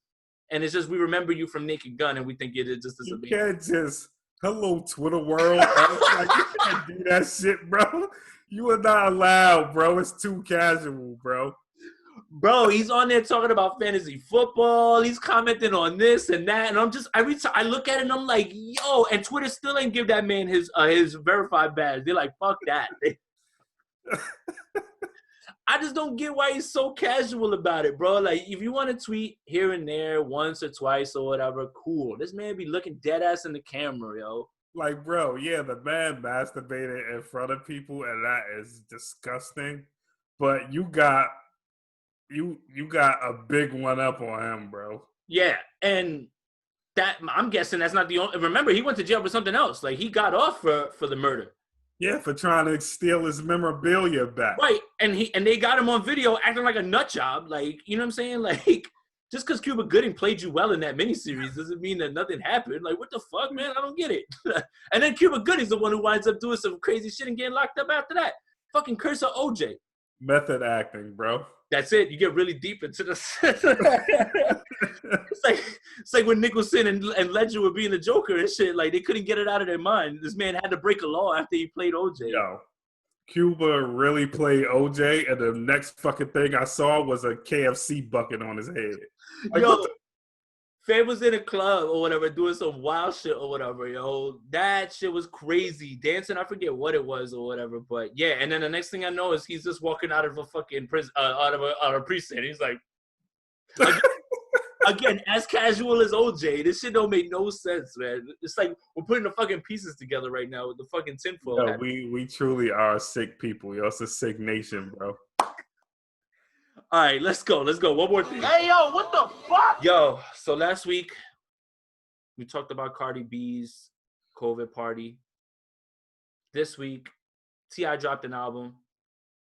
and it's just we remember you from Naked Gun, and we think it is just as amazing. You can't just hello Twitter world. Like, you can't do that shit, bro. You are not allowed, bro. It's too casual, bro. Bro, he's on there talking about fantasy football. He's commenting on this and that. And I'm just, every time I look at it and I'm like, yo, and Twitter still ain't give that man his verified badge. They're like, fuck that. I just don't get why he's so casual about it, bro. Like, if you want to tweet here and there once or twice or whatever, cool. This man be looking dead ass in the camera, yo. Like, bro, yeah, the man masturbated in front of people, and that is disgusting. But you got a big one up on him, bro. Yeah, and that I'm guessing that's not the only. Remember, he went to jail for something else. Like he got off for the murder. Yeah, for trying to steal his memorabilia back. Right, and they got him on video acting like a nut job. Like, you know what I'm saying? Like, just because Cuba Gooding played you well in that miniseries doesn't mean that nothing happened. Like, what the fuck, man? I don't get it. And then Cuba Gooding's the one who winds up doing some crazy shit and getting locked up after that. Fucking curse of OJ. Method acting, bro. That's it. You get really deep into the. it's like when Nicholson and Ledger were being the Joker and shit. Like they couldn't get it out of their mind. This man had to break a law after he played OJ. Yo, Cuba really played OJ, and the next fucking thing I saw was a KFC bucket on his head. Like, yo, Fed was in a club or whatever doing some wild shit or whatever, yo. That shit was crazy. Dancing, I forget what it was or whatever, but yeah. And then the next thing I know is he's just walking out of a fucking prison, out of a precinct. He's like, again, as casual as OJ. This shit don't make no sense, man. It's like we're putting the fucking pieces together right now with the fucking tinfoil. Yo, we truly are sick people, yo. It's a sick nation, bro. All right, let's go. One more thing. Hey, yo, what the fuck? Yo, so last week, we talked about Cardi B's COVID party. This week, T.I. dropped an album,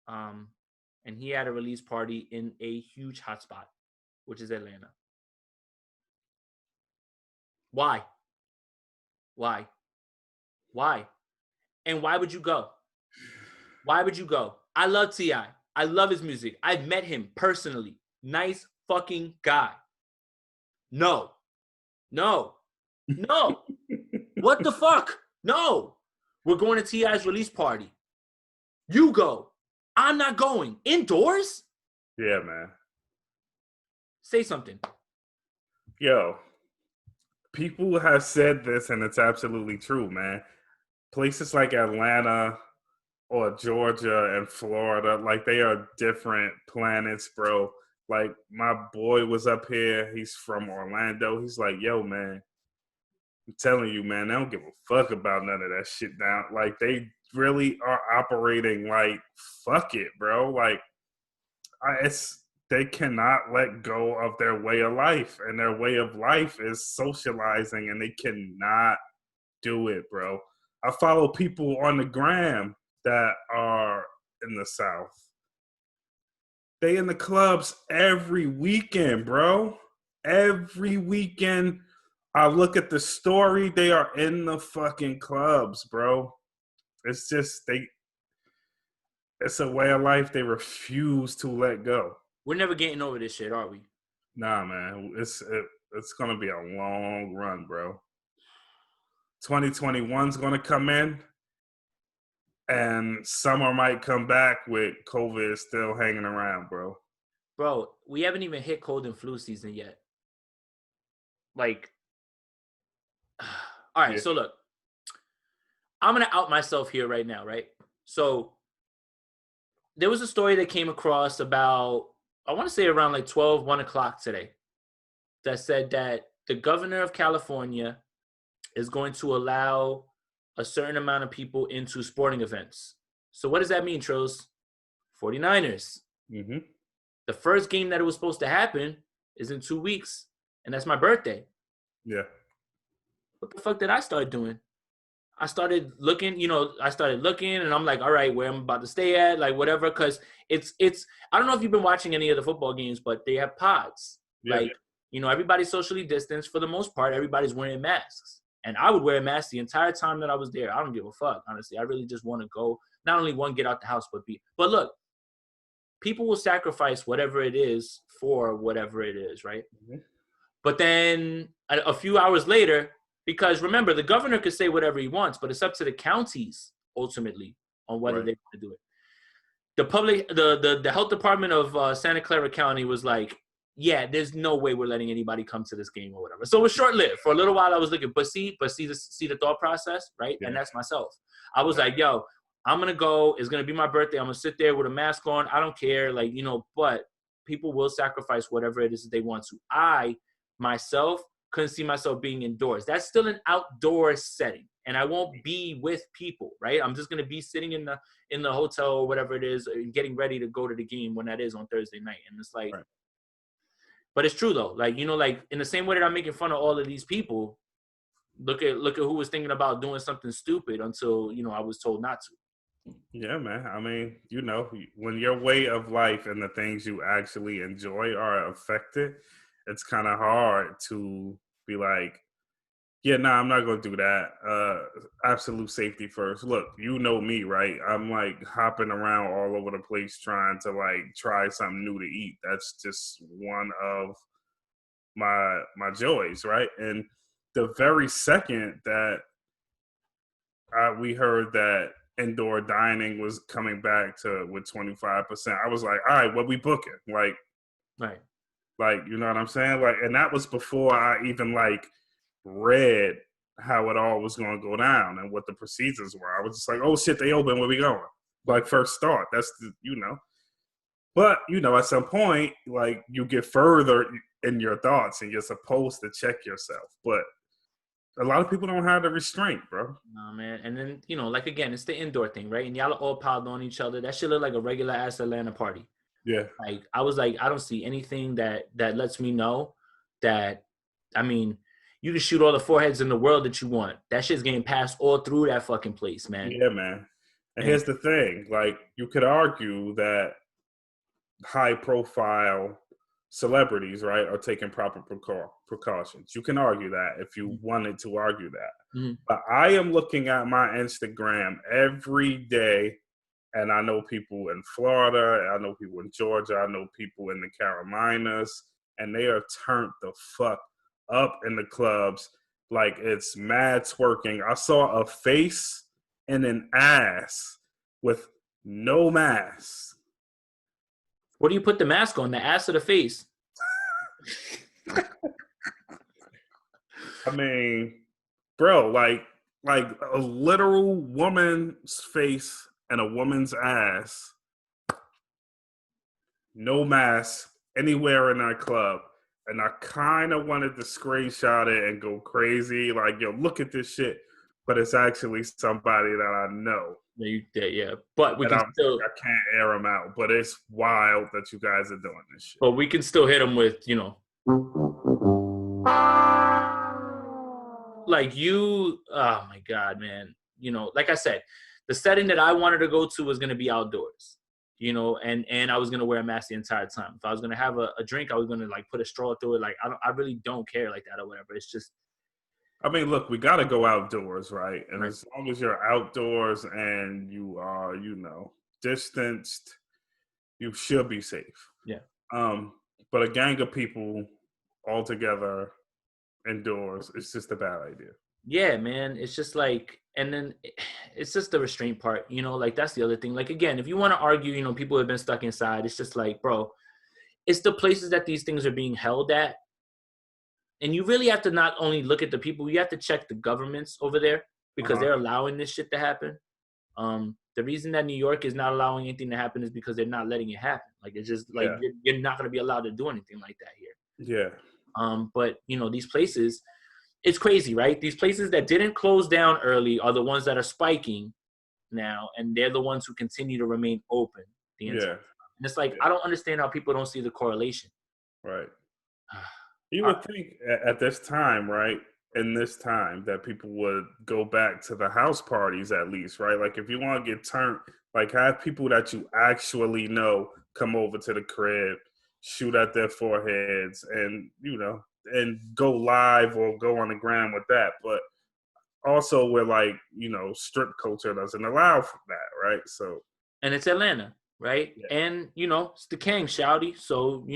and he had a release party in a huge hotspot, which is Atlanta. Why? And why would you go? I love T.I. I love his music. I've met him personally. Nice fucking guy. No. What the fuck? No. We're going to T.I.'s release party. You go. I'm not going. Indoors? Yeah, man. Say something. Yo, people have said this, and it's absolutely true, man. Places like Atlanta or Georgia and Florida, like they are different planets, bro. Like my boy was up here. He's from Orlando. He's like, yo, man, I'm telling you, man, they don't give a fuck about none of that shit down. Like, they really are operating like, fuck it, bro. Like, they cannot let go of their way of life. And their way of life is socializing, and they cannot do it, bro. I follow people on the gram that are in the South. They in the clubs every weekend, bro. Every weekend. I look at the story. They are in the fucking clubs, bro. It's just it's a way of life they refuse to let go. We're never getting over this shit, are we? Nah, man. It's gonna be a long run, bro. 2021's gonna come in, and summer might come back with COVID still hanging around, bro. Bro, we haven't even hit cold and flu season yet. Like, all right, Yeah. So look, I'm going to out myself here right now, right? So there was a story that came across about, I want to say around like 1 o'clock today, that said that the governor of California is going to allow a certain amount of people into sporting events. So what does that mean, Trills? 49ers. Mm-hmm. The first game that it was supposed to happen is in 2 weeks, and that's my birthday. Yeah. What the fuck did I start doing? I started looking, and I'm like, all right, where I'm about to stay at, like whatever, because it's I don't know if you've been watching any of the football games, but they have pods. Yeah. Like, everybody's socially distanced for the most part. Everybody's wearing masks. And I would wear a mask the entire time that I was there. I don't give a fuck, honestly. I really just want to go, not only one, get out the house, but look, people will sacrifice whatever it is for whatever it is, right? Mm-hmm. But then a few hours later, because remember, the governor could say whatever he wants, but it's up to the counties ultimately on whether they want to do it. The health department of Santa Clara County was like, yeah, there's no way we're letting anybody come to this game or whatever. So it was short-lived. For a little while, I was looking, but see the thought process, right? Yeah. And that's myself. I was like, yo, I'm gonna go. It's gonna be my birthday. I'm gonna sit there with a mask on. I don't care, but people will sacrifice whatever it is that they want to. I myself couldn't see myself being indoors. That's still an outdoor setting, and I won't be with people, right? I'm just gonna be sitting in the hotel or whatever it is, getting ready to go to the game when that is on Thursday night. And it's like, but it's true though. Like, like in the same way that I'm making fun of all of these people, look at who was thinking about doing something stupid until I was told not to. Yeah, man. I mean, when your way of life and the things you actually enjoy are affected, it's kind of hard to be like, yeah, nah, I'm not going to do that. Absolute safety first. Look, you know me, right? I'm like hopping around all over the place trying to like try something new to eat. That's just one of my joys, right? And the very second that we heard that indoor dining was coming back with 25%, I was like, all right, what we booking? Like, right. Like, you know what I'm saying? Like, and that was before I even like read how it all was going to go down and what the procedures were. I was just like, oh shit, they open, where we going? Like, first thought. That's But, at some point, like, you get further in your thoughts and you're supposed to check yourself. But a lot of people don't have the restraint, bro. No, man. And then, like, again, it's the indoor thing, right? And y'all are all piled on each other. That shit look like a regular ass Atlanta party. Yeah. Like, I was like, I don't see anything that lets me know that, I mean, you can shoot all the foreheads in the world that you want. That shit's getting passed all through that fucking place, man. Yeah, man. And here's the thing. Like, you could argue that high-profile celebrities, right, are taking proper precautions. You can argue that if you wanted to argue that. Mm-hmm. But I am looking at my Instagram every day, and I know people in Florida, I know people in Georgia, I know people in the Carolinas, and they are turned the fuck up in the clubs like it's mad twerking. I saw a face and an ass with no mask. What do you put the mask on? The ass or the face? I mean, bro, like a literal woman's face and a woman's ass, no mask anywhere in our club. and I kind of wanted to screenshot it and go crazy, like, yo, look at this shit. But it's actually somebody that I know. Yeah. But we And can still. I can't air them out. But it's wild that you guys are doing this shit. But we can still hit them with, like you. Oh my God, man. Like I said, the setting that I wanted to go to was going to be outdoors. And I was going to wear a mask the entire time. If I was going to have a drink, I was going to like put a straw through it. Like, I really don't care like that or whatever. It's just, I mean, look, we got to go outdoors, right? And Right. as long as you're outdoors and you are, distanced, you should be safe. Yeah. But a gang of people all together indoors, it's just a bad idea. yeah, man. It's just like, and then it's just the restraint part, like that's the other thing. Like, again, if you want to argue, people have been stuck inside. It's just like, bro, it's the places that these things are being held at. And you really have to not only look at the people, you have to check the governments over there because they're allowing this shit to happen. The reason that New York is not allowing anything to happen is because they're not letting it happen. Like, it's just like, you're not going to be allowed to do anything like that here. Yeah. But, these places, it's crazy, right? These places that didn't close down early are the ones that are spiking now, and they're the ones who continue to remain open the entire time. And it's like, I don't understand how people don't see the correlation. Right. You would think at this time, right, in this time, that people would go back to the house parties at least, right? Like, if you want to get turned, like, have people that you actually know come over to the crib, shoot at their foreheads, and, and go live or go on the ground with that. But also, we're like, strip culture doesn't allow for that, right? So. And it's Atlanta, right? Yeah. And, it's the King, shouty. So,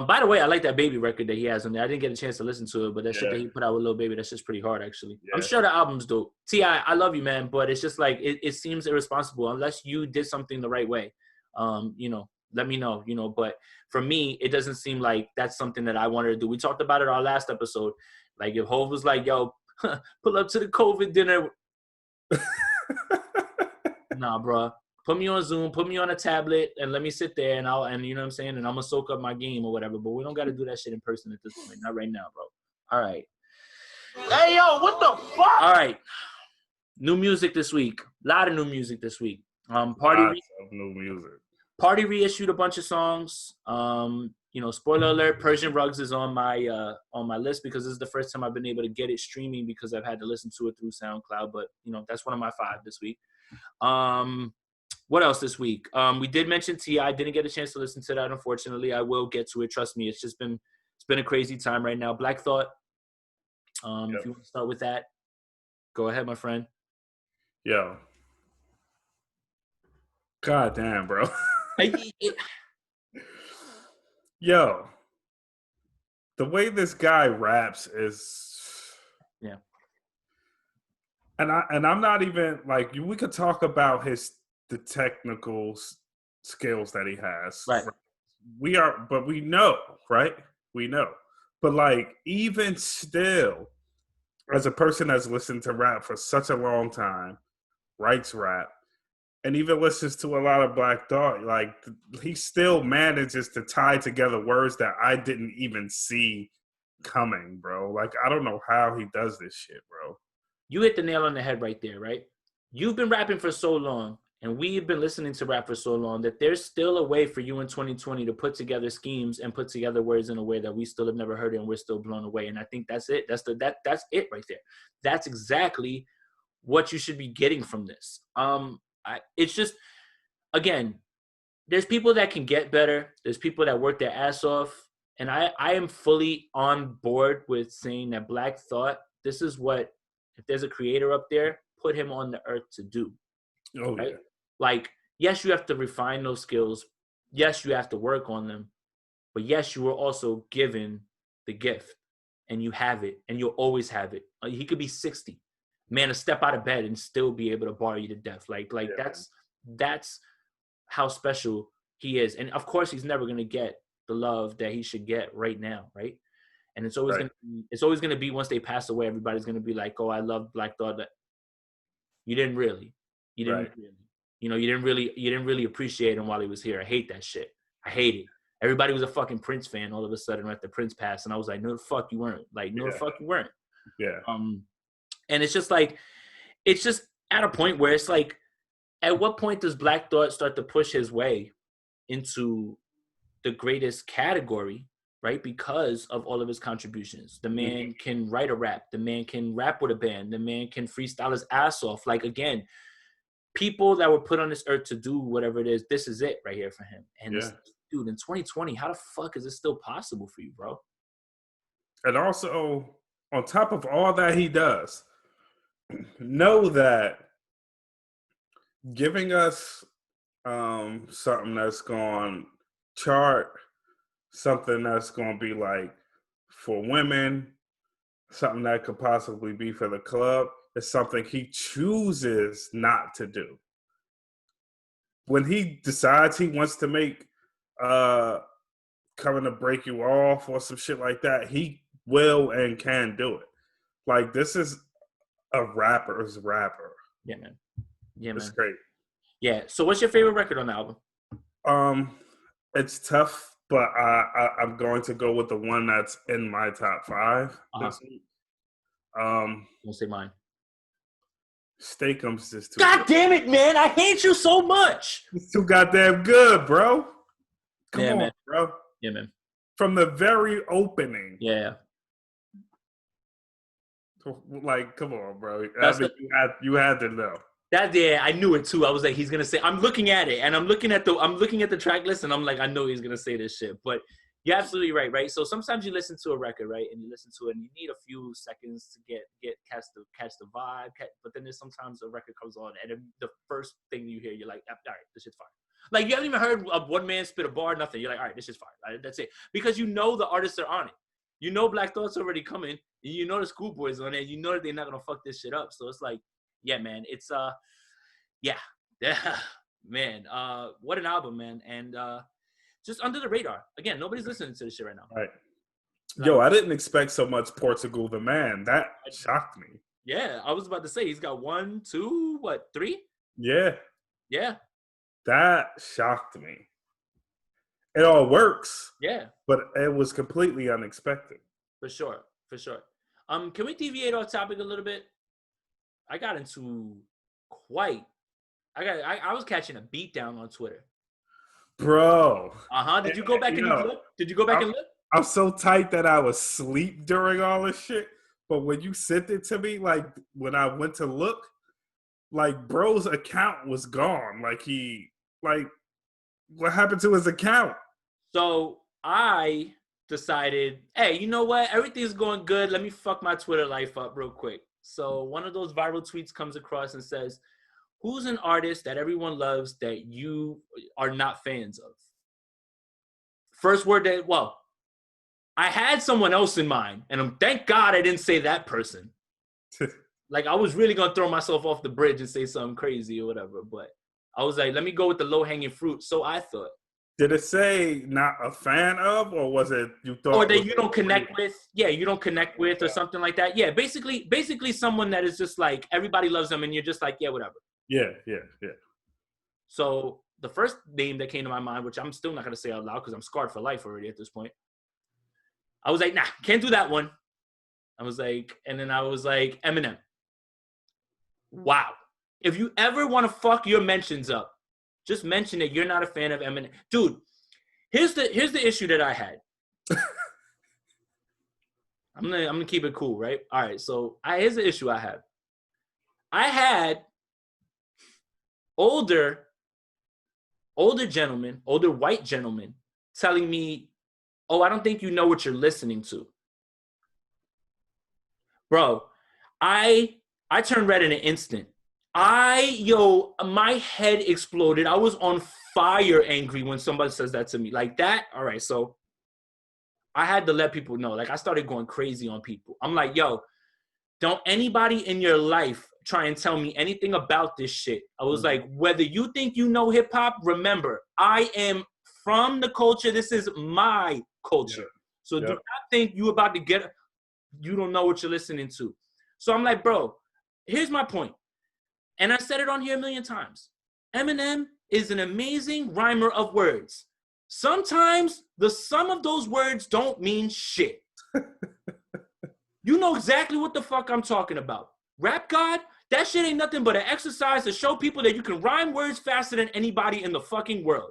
by the way, I like that Baby record that he has on there. I didn't get a chance to listen to it, but that shit that he put out with Lil Baby, that's just pretty hard, actually. Yeah. I'm sure the album's dope. T.I., I love you, man, but it's just like, it seems irresponsible unless you did something the right way. Let me know, but for me, it doesn't seem like that's something that I wanted to do. We talked about it our last episode. Like, if Hov was like, yo, pull up to the COVID dinner. Nah, bro. Put me on Zoom, put me on a tablet, and let me sit there, and you know what I'm saying, and I'm going to soak up my game or whatever, but we don't got to do that shit in person at this point. Not right now, bro. All right. Hey, yo, what the fuck? All right. New music this week. A lot of new music this week. Lots of new music. Party reissued a bunch of songs. Spoiler alert, Persian Rugs is on my list because this is the first time I've been able to get it streaming because I've had to listen to it through SoundCloud, but, that's one of my 5 this week. What else this week? We did mention T.I. Didn't get a chance to listen to that, unfortunately. I will get to it. Trust me. It's been a crazy time right now. Black Thought. If you want to start with that, go ahead, my friend. Yo. God damn, bro. Yo. The way this guy raps is. Yeah. And I'm not even like, we could talk about the technical skills that he has. Right. But we know, right? We know. But like, even still, as a person that's listened to rap for such a long time, writes rap, and even listens to a lot of Black Thought, like, he still manages to tie together words that I didn't even see coming, bro. Like, I don't know how he does this shit, bro. You hit the nail on the head right there, right? You've been rapping for so long, and we've been listening to rap for so long that there's still a way for you in 2020 to put together schemes and put together words in a way that we still have never heard it, and we're still blown away. And I think that's it. That's it right there. That's exactly what you should be getting from this. It's just, again, there's people that can get better. There's people that work their ass off. And I am fully on board with saying that Black Thought, this is what, if there's a creator up there, put him on the earth to do. Oh, right? yeah. Like, yes, you have to refine those skills. Yes, you have to work on them. But yes, you were also given the gift. And you have it. And you'll always have it. He could be 60. Man, to step out of bed and still be able to bar you to death. Like yeah. That's how special he is. And of course, he's never going to get the love that he should get right now, right? And it's always going to be once they pass away, everybody's going to be like, "Oh, I love Black Thought." You didn't really. You didn't really appreciate him while he was here. I hate that shit. I hate it. everybody was a fucking Prince fan all of a sudden after Prince passed. And I was like, no, the fuck you weren't. Like, no, the fuck you weren't. Yeah. And it's just like, it's just at a point where it's like, at what point does Black Thought start to push his way into the greatest category, right? Because of all of his contributions. The man can write a rap. The man can rap with a band. The man can freestyle his ass off. Like, again, people that were put on this earth to do whatever it is, this is it right here for him. And dude, in 2020, how the fuck is this still possible for you, bro? And also, on top of all that he does, know that giving us something that's going to chart, something that's going to be like for women, something that could possibly be for the club, is something he chooses not to do. When he decides he wants to make Coming to Break You Off or some shit like that, he will and can do it. Like, this is a rapper's rapper. Yeah, man. Yeah, man. It's great. Yeah. So what's your favorite record on the album? It's tough, but I'm going to go with the one that's in my top 5 this week. Don't say mine. Steakums is too God good. damn it, man. I hate you so much. It's too goddamn good, bro. Come on, man. bro. Yeah, man. From the very opening. Yeah. Like, come on, bro. That's You had to know. I knew it too. I was like, he's gonna say. I'm looking at it, and I'm looking at the track list, and I'm like, I know he's gonna say this shit. But you're absolutely right, right? So sometimes you listen to a record, right, and you listen to it, and you need a few seconds to catch the vibe. But then there's sometimes a record comes on, and the first thing you hear, you're like, all right, this shit's fire. Like, you haven't even heard of one man spit a bar, nothing. You're like, all right, this shit's fire. Right, that's it, because you know the artists are on it. You know Black Thought's already coming, and you know the Schoolboy's on it, and you know that they're not gonna fuck this shit up. So it's like, yeah, man, it's yeah, man, what an album, man, and just under the radar. Again, nobody's listening to this shit right now. Right. Yo, I didn't expect so much Portugal the Man. That shocked me. Yeah, I was about to say he's got 1, 2, 3? Yeah. Yeah. That shocked me. It all works. Yeah. But it was completely unexpected. For sure. Can we deviate off topic a little bit? I got into I was catching a beat down on Twitter. Bro. Did you go back and look? Did you go back and look? I'm so tight that I was asleep during all this shit. But when you sent it to me, like, when I went to look, like, bro's account was gone. Like, what happened to his account? So I decided, hey, you know what? Everything's going good. Let me fuck my Twitter life up real quick. So one of those viral tweets comes across and says, who's an artist that everyone loves that you are not fans of? First word I had someone else in mind, and thank God I didn't say that person. Like, I was really going to throw myself off the bridge and say something crazy or whatever, but I was like, let me go with the low-hanging fruit. So I thought. Did it say not a fan of, or was it you thought? Or that you don't connect with? Yeah, you don't connect with or something like that. Yeah, basically someone that is just like, everybody loves them, and you're just like, yeah, whatever. Yeah. So the first name that came to my mind, which I'm still not going to say out loud because I'm scarred for life already at this point. I was like, nah, can't do that one. I was like, Eminem. Wow. If you ever want to fuck your mentions up, just mention that you're not a fan of Eminem. Dude, here's the issue that I had. I'm gonna keep it cool, right? All right, so here's the issue I have. I had older gentlemen, older white gentlemen telling me, oh, I don't think you know what you're listening to. Bro, I turned red in an instant. My head exploded. I was on fire angry when somebody says that to me. Like that, all right, so I had to let people know. Like, I started going crazy on people. I'm like, yo, don't anybody in your life try and tell me anything about this shit. I was like, whether you think you know hip-hop, remember, I am from the culture. This is my culture. Yeah. So do not think you don't know what you're listening to. So I'm like, bro, here's my point. And I said it on here a million times. Eminem is an amazing rhymer of words. Sometimes the sum of those words don't mean shit. You know exactly what the fuck I'm talking about. Rap God, that shit ain't nothing but an exercise to show people that you can rhyme words faster than anybody in the fucking world.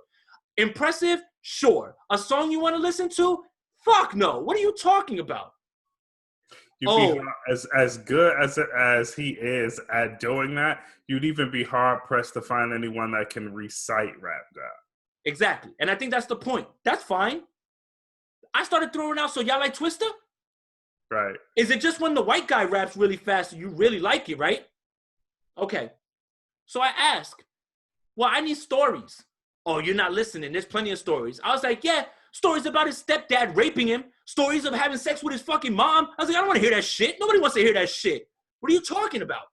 Impressive? Sure. A song you want to listen to? Fuck no. What are you talking about? You'd be as good as he is at doing that, you'd even be hard-pressed to find anyone that can recite Rap God. Exactly. And I think that's the point. That's fine. I started throwing out, so y'all like Twista? Right. Is it just when the white guy raps really fast you really like it, right? Okay. So I ask, well, I need stories. Oh, you're not listening. There's plenty of stories. I was like, yeah, stories about his stepdad raping him. Stories of having sex with his fucking mom. I was like, I don't want to hear that shit. Nobody wants to hear that shit. What are you talking about?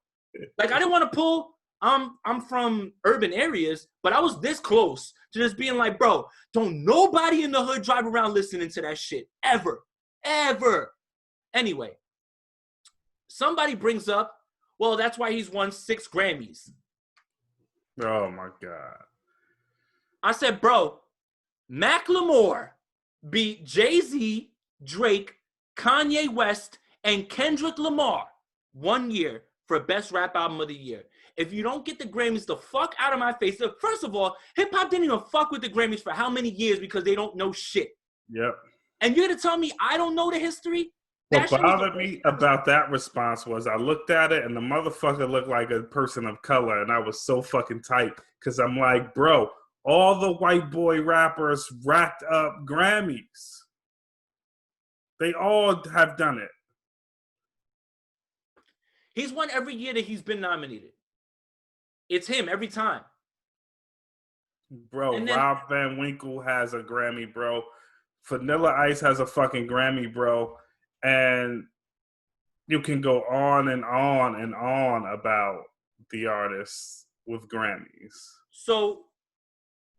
Like, I didn't want to pull, I'm from urban areas, but I was this close to just being like, bro, don't nobody in the hood drive around listening to that shit. Ever. Ever. Anyway, somebody brings up, well, that's why he's won 6 Grammys. Oh, my God. I said, bro, Macklemore beat Jay-Z, Drake, Kanye West, and Kendrick Lamar 1 year for Best Rap Album of the Year. If you don't get the Grammys the fuck out of my face, first of all, hip-hop didn't even fuck with the Grammys for how many years because they don't know shit. Yep. And you're going to tell me I don't know the history? What bothered me about that response was I looked at it and the motherfucker looked like a person of color, and I was so fucking tight because I'm like, bro, all the white boy rappers racked up Grammys. They all have done it. He's won every year that he's been nominated. It's him every time. Bro, Rob Van Winkle has a Grammy, bro. Vanilla Ice has a fucking Grammy, bro. And you can go on and on and on about the artists with Grammys. So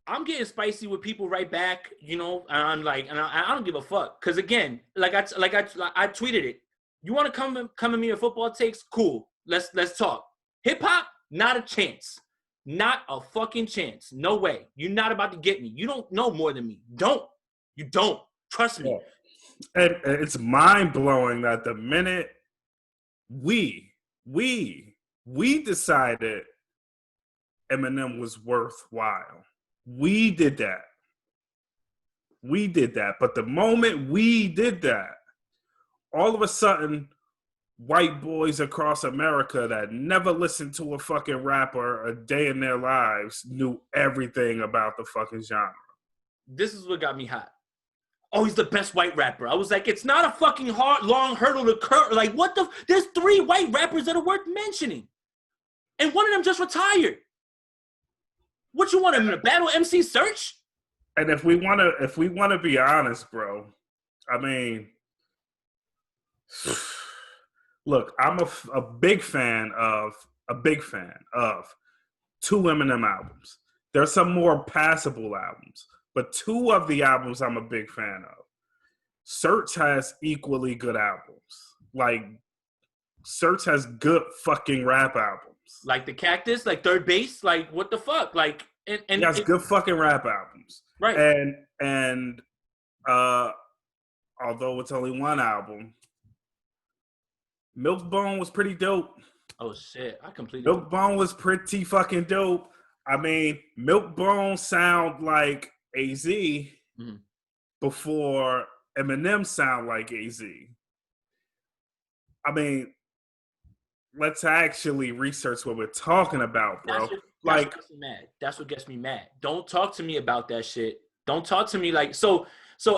I'm getting spicy with people right back, you know, and I'm like, and I don't give a fuck. Because again, like I tweeted it. You want to come at me with football takes? Cool. Let's talk. Hip hop, not a chance. Not a fucking chance. No way. You're not about to get me. You don't know more than me. You don't. Trust me. Yeah. And it's mind-blowing that the minute we decided Eminem was worthwhile, we did that. But the moment we did that, all of a sudden, white boys across America that never listened to a fucking rapper a day in their lives knew everything about the fucking genre. This is what got me hot. Oh, he's the best white rapper. I was like, it's not a fucking hard, long hurdle to clear. Like, what the? There's 3 white rappers that are worth mentioning. And one of them just retired. What you want him to battle MC Search? And if we want to be honest, bro, I mean, look, I'm a big fan of 2 Eminem albums. There's some more passable albums. But 2 of the albums I'm a big fan of. Search has equally good albums. Like, Search has good fucking rap albums. Like the Cactus, like Third Base, like what the fuck? Like, and he has good fucking rap albums. Right. And although it's only 1 album, Milkbone was pretty dope. Oh shit, I completely. Milkbone was pretty fucking dope. I mean, Milkbone sound like AZ before Eminem sound like AZ. I let's actually research what we're talking about, bro. That's what gets me mad. Don't talk to me about that shit. Don't talk to me like so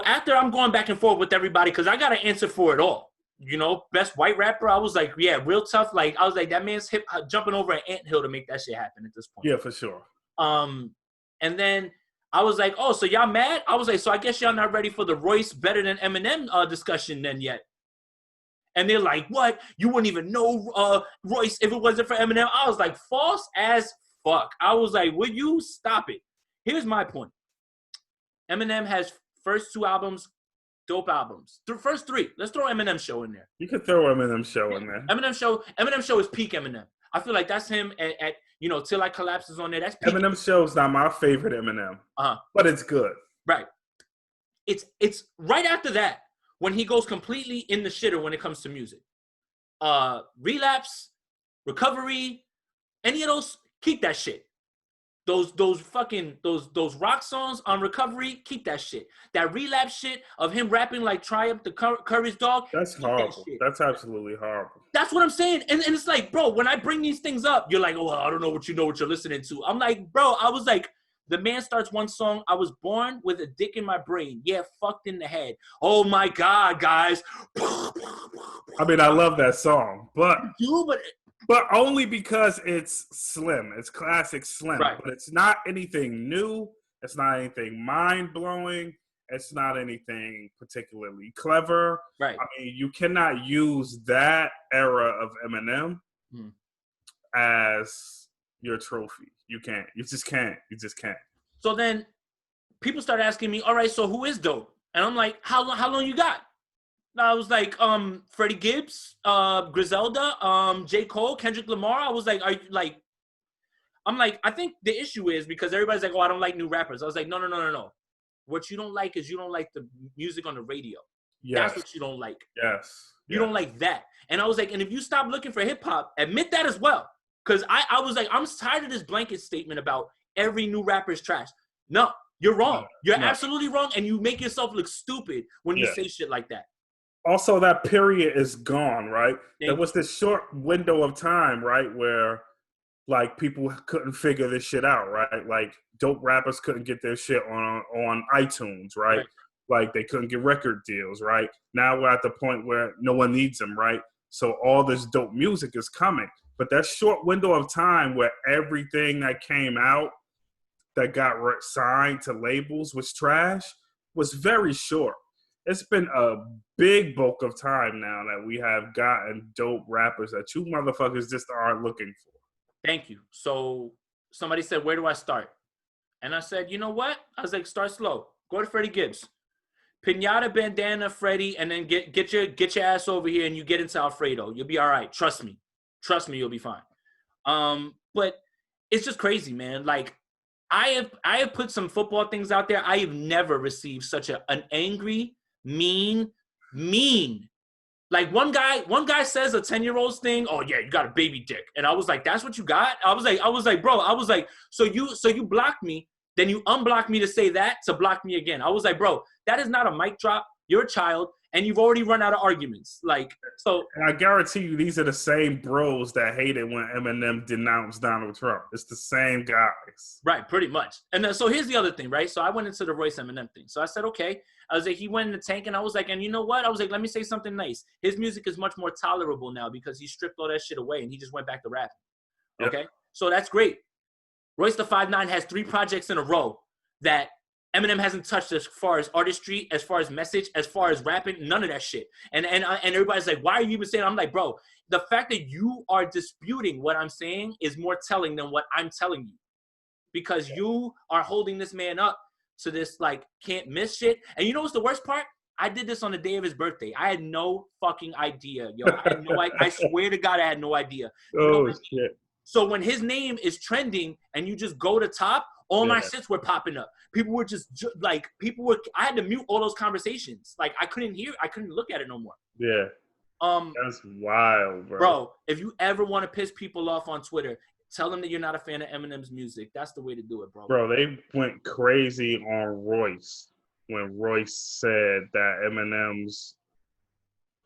after I'm going back and forth with everybody, because I got an answer for it all. You know, best white rapper, I was like, yeah, real tough. Like, I was like, that man's jumping over an anthill to make that shit happen at this point. Yeah, for sure. And then I was like, oh, so y'all mad? I was like, so I guess y'all not ready for the Royce better than Eminem discussion then yet. And they're like, what? You wouldn't even know Royce if it wasn't for Eminem? I was like, false as fuck. I was like, would you stop it? Here's my point. Eminem has first 2 albums, dope albums. The first 3. Let's throw Eminem Show in there. You could throw Eminem Show in there. Eminem Show is peak Eminem. I feel like that's him at Till I Collapse is on there. That's peak. Eminem Show's not my favorite Eminem. But it's good. Right. it's right after that when he goes completely in the shitter when it comes to music. Relapse, Recovery, any of those, keep that shit. Those rock songs on Recovery, keep that shit. That Relapse shit of him rapping like Triumph the Courage Dog. That's horrible. That's absolutely horrible. That's what I'm saying. And it's like, bro, when I bring these things up, you're like, oh, I don't know what you're listening to. I'm like, bro, I was like, the man starts one song, I was born with a dick in my brain. Yeah, fucked in the head. Oh my God, guys. I mean, I love that song, but only because it's Slim. It's classic Slim. Right. But it's not anything new. It's not anything mind-blowing. It's not anything particularly clever. Right. I mean, you cannot use that era of Eminem as your trophy. You can't. You just can't. So then people start asking me, all right, so who is dope? And I'm like, how long you got? I was like, Freddie Gibbs, Griselda, J. Cole, Kendrick Lamar. I was like, I think the issue is because everybody's like, oh, I don't like new rappers. I was like, no. What you don't like is you don't like the music on the radio. Yes. That's what you don't like. Yes. You don't like that. And I was like, and if you stop looking for hip hop, admit that as well. Because I was like, I'm tired of this blanket statement about every new rapper is trash. No, you're wrong. You're absolutely wrong. And you make yourself look stupid when you say shit like that. Also, that period is gone, right? There was this short window of time, right, where like people couldn't figure this shit out, right? Like dope rappers couldn't get their shit on iTunes, right? Like they couldn't get record deals, right? Now we're at the point where no one needs them, right? So all this dope music is coming. But that short window of time where everything that came out that got signed to labels was trash was very short. It's been a big bulk of time now that we have gotten dope rappers that you motherfuckers just aren't looking for. Thank you. So somebody said, where do I start? And I said, you know what? I was like, start slow. Go to Freddie Gibbs. Pinata, bandana, Freddie, and then get your ass over here and you get into Alfredo. You'll be all right. Trust me, you'll be fine. But it's just crazy, man. Like I have put some football things out there. I have never received such an angry, mean. Like one guy says a 10-year-old's thing. Oh yeah, you got a baby dick, and I was like, that's what you got. I was like, bro. I was like, so you blocked me, then you unblocked me to say that to block me again. I was like, bro, that is not a mic drop. You're a child, and you've already run out of arguments. Like so. And I guarantee you, these are the same bros that hated when Eminem denounced Donald Trump. It's the same guys. Right, pretty much. And then, so here's the other thing, right? So I went into the Royce Eminem thing. So I said, okay. I was like, he went in the tank, and I was like, and you know what? I was like, let me say something nice. His music is much more tolerable now because he stripped all that shit away, and he just went back to rapping. Yep. Okay? So that's great. Royce the 5'9" has 3 projects in a row that Eminem hasn't touched as far as artistry, as far as message, as far as rapping, none of that shit. And everybody's like, why are you even saying? I'm like, bro, the fact that you are disputing what I'm saying is more telling than what I'm telling you. Because you are holding this man up to this, like, can't miss shit. And you know what's the worst part? I did this on the day of his birthday. I had no fucking idea, yo. I swear to God, I had no idea. Oh, shit. So when his name is trending and you just go to top, all my shits were popping up. People were I had to mute all those conversations. Like I couldn't look at it no more. Yeah. That's wild, bro. Bro, if you ever want to piss people off on Twitter, tell them that you're not a fan of Eminem's music. That's the way to do it, bro. Bro, they went crazy on Royce when Royce said that Eminem's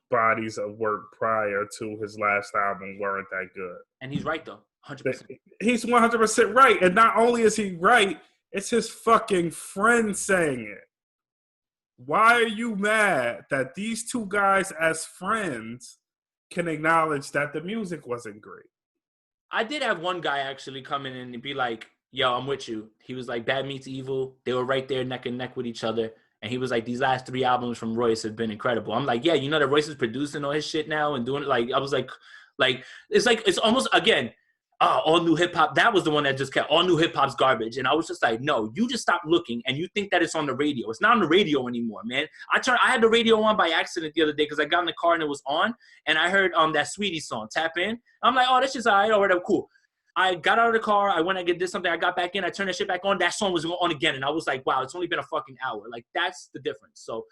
bodies of work prior to his last album weren't that good. And he's right, though. 100%. He's 100% right. And not only is he right, it's his fucking friend saying it. Why are you mad that these two guys as friends can acknowledge that the music wasn't great? I did have one guy actually come in and be like, yo, I'm with you. He was like, Bad Meets Evil. They were right there neck and neck with each other. And he was like, these last 3 albums from Royce have been incredible. I'm like, yeah, you know that Royce is producing all his shit now and doing it. Like, I was like, it's almost, again, all new hip hop. That was the one that just kept all new hip hop's garbage. And I was just like, no, you just stop looking and you think that it's on the radio. It's not on the radio anymore, man. I had the radio on by accident the other day because I got in the car and it was on and I heard that Sweetie song, Tap In. I'm like, oh, that's just all right, or whatever, cool. I got out of the car. I went and did something. I got back in. I turned that shit back on. That song was on again. And I was like, wow, it's only been a fucking hour. Like, that's the difference. So,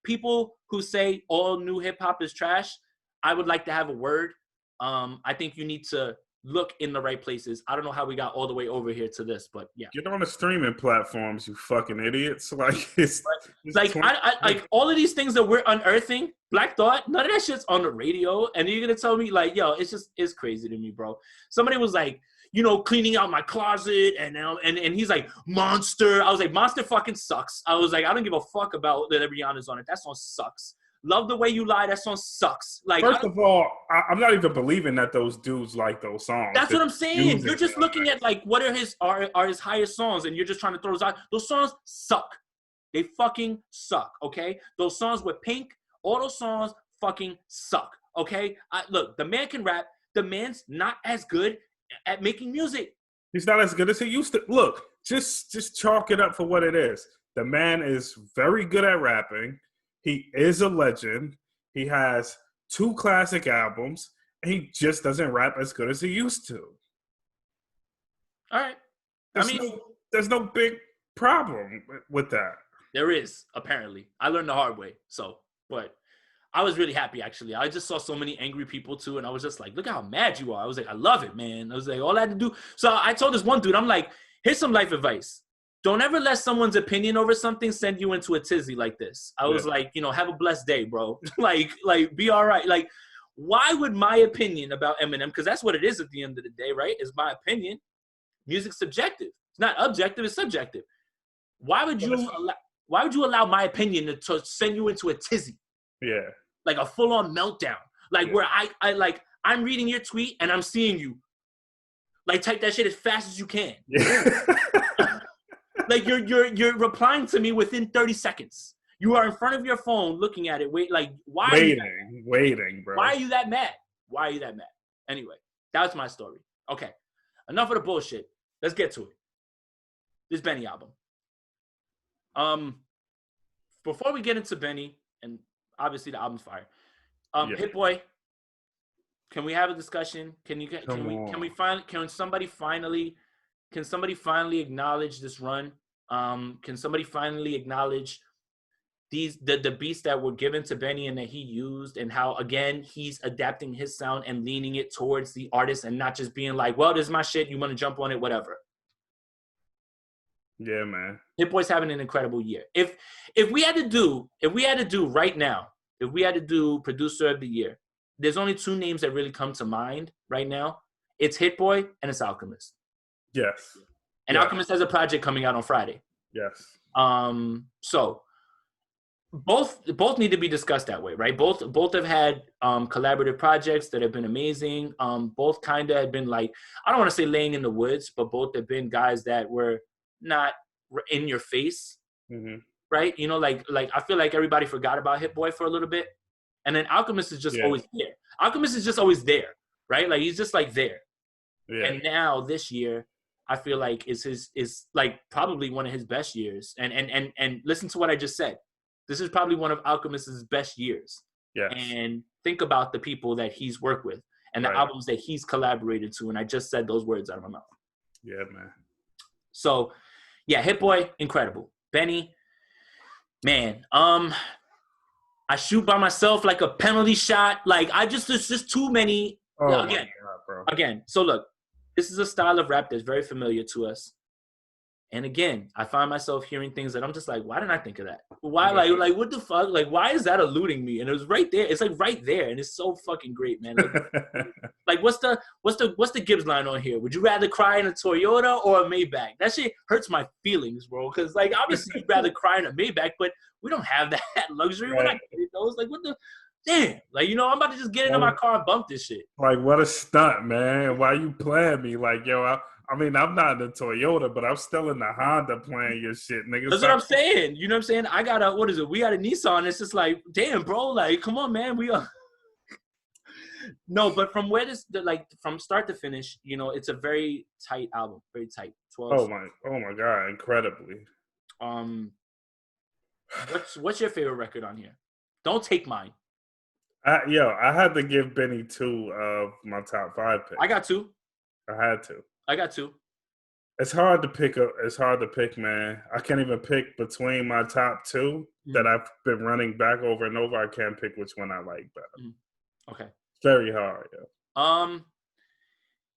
people who say all new hip hop is trash, I would like to have a word. I think you need to look in the right places. I don't know how we got all the way over here to this, but yeah. Get on the streaming platforms, you fucking idiots. Like, it's like, I like all of these things that we're unearthing, Black Thought, none of that shit's on the radio. And you're going to tell me, like, yo, it's crazy to me, bro. Somebody was like, you know, cleaning out my closet, and he's like, Monster. I was like, Monster fucking sucks. I was like, I don't give a fuck about that Rihanna's on it. That song sucks. Love the Way You Lie. That song sucks. Like, first of all, I'm not even believing that those dudes like those songs. That's what I'm saying. You're just looking at, like, what are his highest songs, and you're just trying to throw those out. Those songs suck. They fucking suck, okay? Those songs with Pink, all those songs fucking suck, okay? Look, the man can rap. The man's not as good at making music. He's not as good as he used to. Look, just chalk it up for what it is. The man is very good at rapping. He is a legend. He has 2 classic albums. And he just doesn't rap as good as he used to. All right. There's no big problem with that. There is, apparently. I learned the hard way. So, but I was really happy, actually. I just saw so many angry people, too. And I was just like, look how mad you are. I was like, I love it, man. I was like, all I had to do. So I told this one dude, I'm like, here's some life advice. Don't ever let someone's opinion over something send you into a tizzy like this. I was like, you know, have a blessed day, bro. like, be all right. Like, why would my opinion about Eminem, because that's what it is at the end of the day, right? Is my opinion. Music's subjective. It's not objective, it's subjective. Why would you allow my opinion to send you into a tizzy? Yeah. Like a full-on meltdown. Like where I'm reading your tweet and I'm seeing you. Like, type that shit as fast as you can. Yeah. Like, you're replying to me within 30 seconds. You are in front of your phone looking at it. Waiting, bro. Why are you that mad? Anyway, that was my story. Okay. Enough of the bullshit. Let's get to it. This Benny album. Before we get into Benny, and obviously the album's fire. Hit Boy, can we have a discussion? Can somebody finally acknowledge this run? Can somebody finally acknowledge the beats that were given to Benny and that he used, and how, again, he's adapting his sound and leaning it towards the artist and not just being like, well, this is my shit, you want to jump on it, whatever. Yeah, man. Hit Boy's having an incredible year. If we had to do right now, if we had to do producer of the year, there's only 2 names that really come to mind right now. It's Hit Boy and it's Alchemist. Yes. And Alchemist has a project coming out on Friday. Yes. So both need to be discussed that way, right? Both have had collaborative projects that have been amazing. Both kind of have been, like, I don't want to say laying in the woods, but both have been guys that were not in your face, right? You know, like I feel like everybody forgot about Hit Boy for a little bit, and then Alchemist is just always there. Alchemist is just always there, right? Like, he's just like there. Yeah. And now this year, I feel like is like probably one of his best years. And listen to what I just said. This is probably one of Alchemist's best years. Yeah. And think about the people that he's worked with and the albums that he's collaborated to. And I just said those words out of my mouth. Yeah, man. So, yeah, Hit Boy, incredible. Benny, man, I shoot by myself like a penalty shot. Like, there's just too many. Oh, my God, bro. Again, so look, this is a style of rap that's very familiar to us. And again, I find myself hearing things that I'm just like, why didn't I think of that? Why, like what the fuck? Like, why is that eluding me? And it was right there. It's like right there, and it's so fucking great, man. Like what's the Gibbs line on here? Would you rather cry in a Toyota or a Maybach? That shit hurts my feelings, bro. Because, like, obviously you'd rather cry in a Maybach, but we don't have that luxury. We're not getting those. Like, what the damn? Like, you know, I'm about to just get into my car and bump this shit. Like, what a stunt, man. Why you playing me? Like, yo, I mean, I'm not in the Toyota, but I'm still in the Honda playing your shit, nigga. That's what I'm saying. You know what I'm saying? I got what is it? We got a Nissan. It's just like, damn, bro. Like, come on, man. We are. No, but from from start to finish, you know, it's a very tight album. Very tight. 12. Oh my God. Incredibly. What's your favorite record on here? Don't take mine. I had to give Benny 2 of my top 5 picks. I got 2. I had to. I got two. It's hard to pick. It's hard to pick, man. I can't even pick between my top two that I've been running back over and over. I can't pick which one I like better. Okay. It's very hard. Yeah.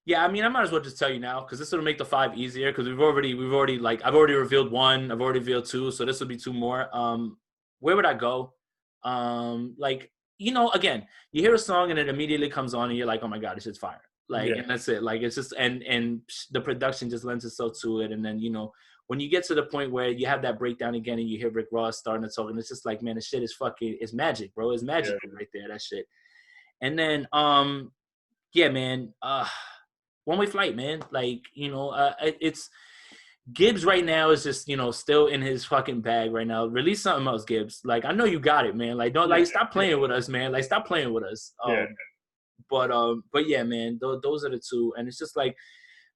Yeah, I mean, I might as well just tell you now because this will make the 5 easier because we've already like I've already revealed 1, I've already revealed 2, so this will be 2 more. Where would I go? Like, you know, again, you hear a song and it immediately comes on and you're like, oh my god, this shit's fire. Like, and that's it. Like, it's just and the production just lends itself to it. And then, you know, when you get to the point where you have that breakdown again and you hear Rick Ross starting to talk, and it's just like, man, this shit is fucking, it's magic, bro. It's magic right there, that shit. And then, yeah, man, One Way Flight, man. Like, you know, it's Gibbs right now is just, you know, still in his fucking bag right now. Release something else, Gibbs. Like, I know you got it, man. Like, don't like stop playing with us, man. Like, stop playing with us. But yeah, man, those are the two. And it's just like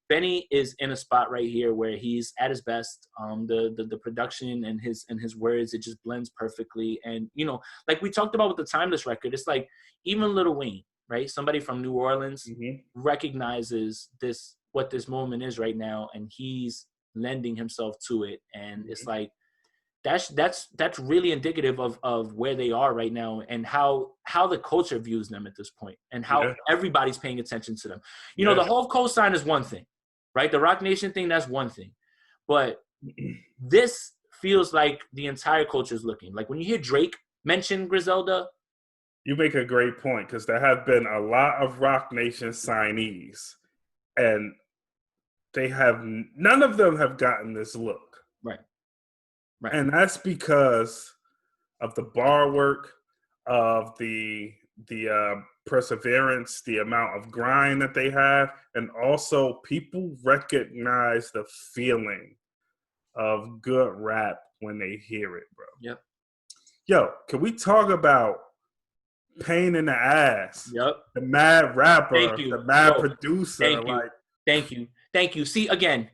Benny is in a spot right here where he's at his best. The production and his words, it just blends perfectly. And, you know, like we talked about with the Timeless record, it's like even Lil Wayne, right? Somebody from New Orleans recognizes what this moment is right now, and he's lending himself to it. And it's like that's really indicative of where they are right now and how the culture views them at this point and how everybody's paying attention to them. You know, the whole cosign is one thing, right? The Rock Nation thing, that's one thing. But this feels like the entire culture is looking. Like when you hear Drake mention Griselda. You make a great point because there have been a lot of Rock Nation signees and none of them have gotten this look. Right. And that's because of the bar work, of the perseverance, the amount of grind that they have, and also people recognize the feeling of good rap when they hear it, bro. Yep. Yo, can we talk about Pain in the Ass? Yep. The mad rapper, Thank you. the mad producer. Thank you. See, again,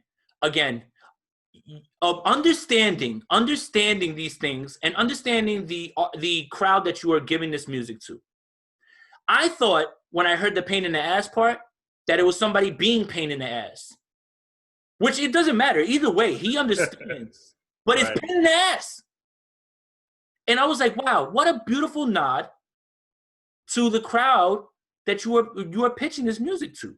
of understanding these things and understanding the crowd that you are giving this music to. I thought when I heard the pain in the ass part that it was somebody being pain in the ass, which it doesn't matter either way. He understands, but it's pain in the ass. And I was like, wow, what a beautiful nod to the crowd that you are pitching this music to.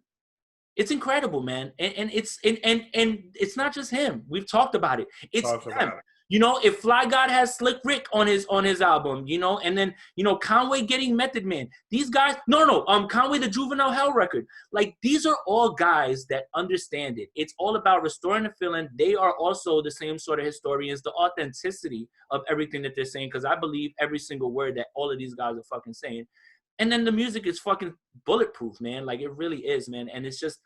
It's incredible, man. And it's not just him. We've talked about it. It's him. You know, if Fly God has Slick Rick on his album, you know, and then, you know, Conway getting Method Man. These guys, Conway the Juvenile Hell record. Like, these are all guys that understand it. It's all about restoring the feeling. They are also the same sort of historians, the authenticity of everything that they're saying, because I believe every single word that all of these guys are fucking saying. And then the music is fucking bulletproof, man. Like, it really is, man. And it's just,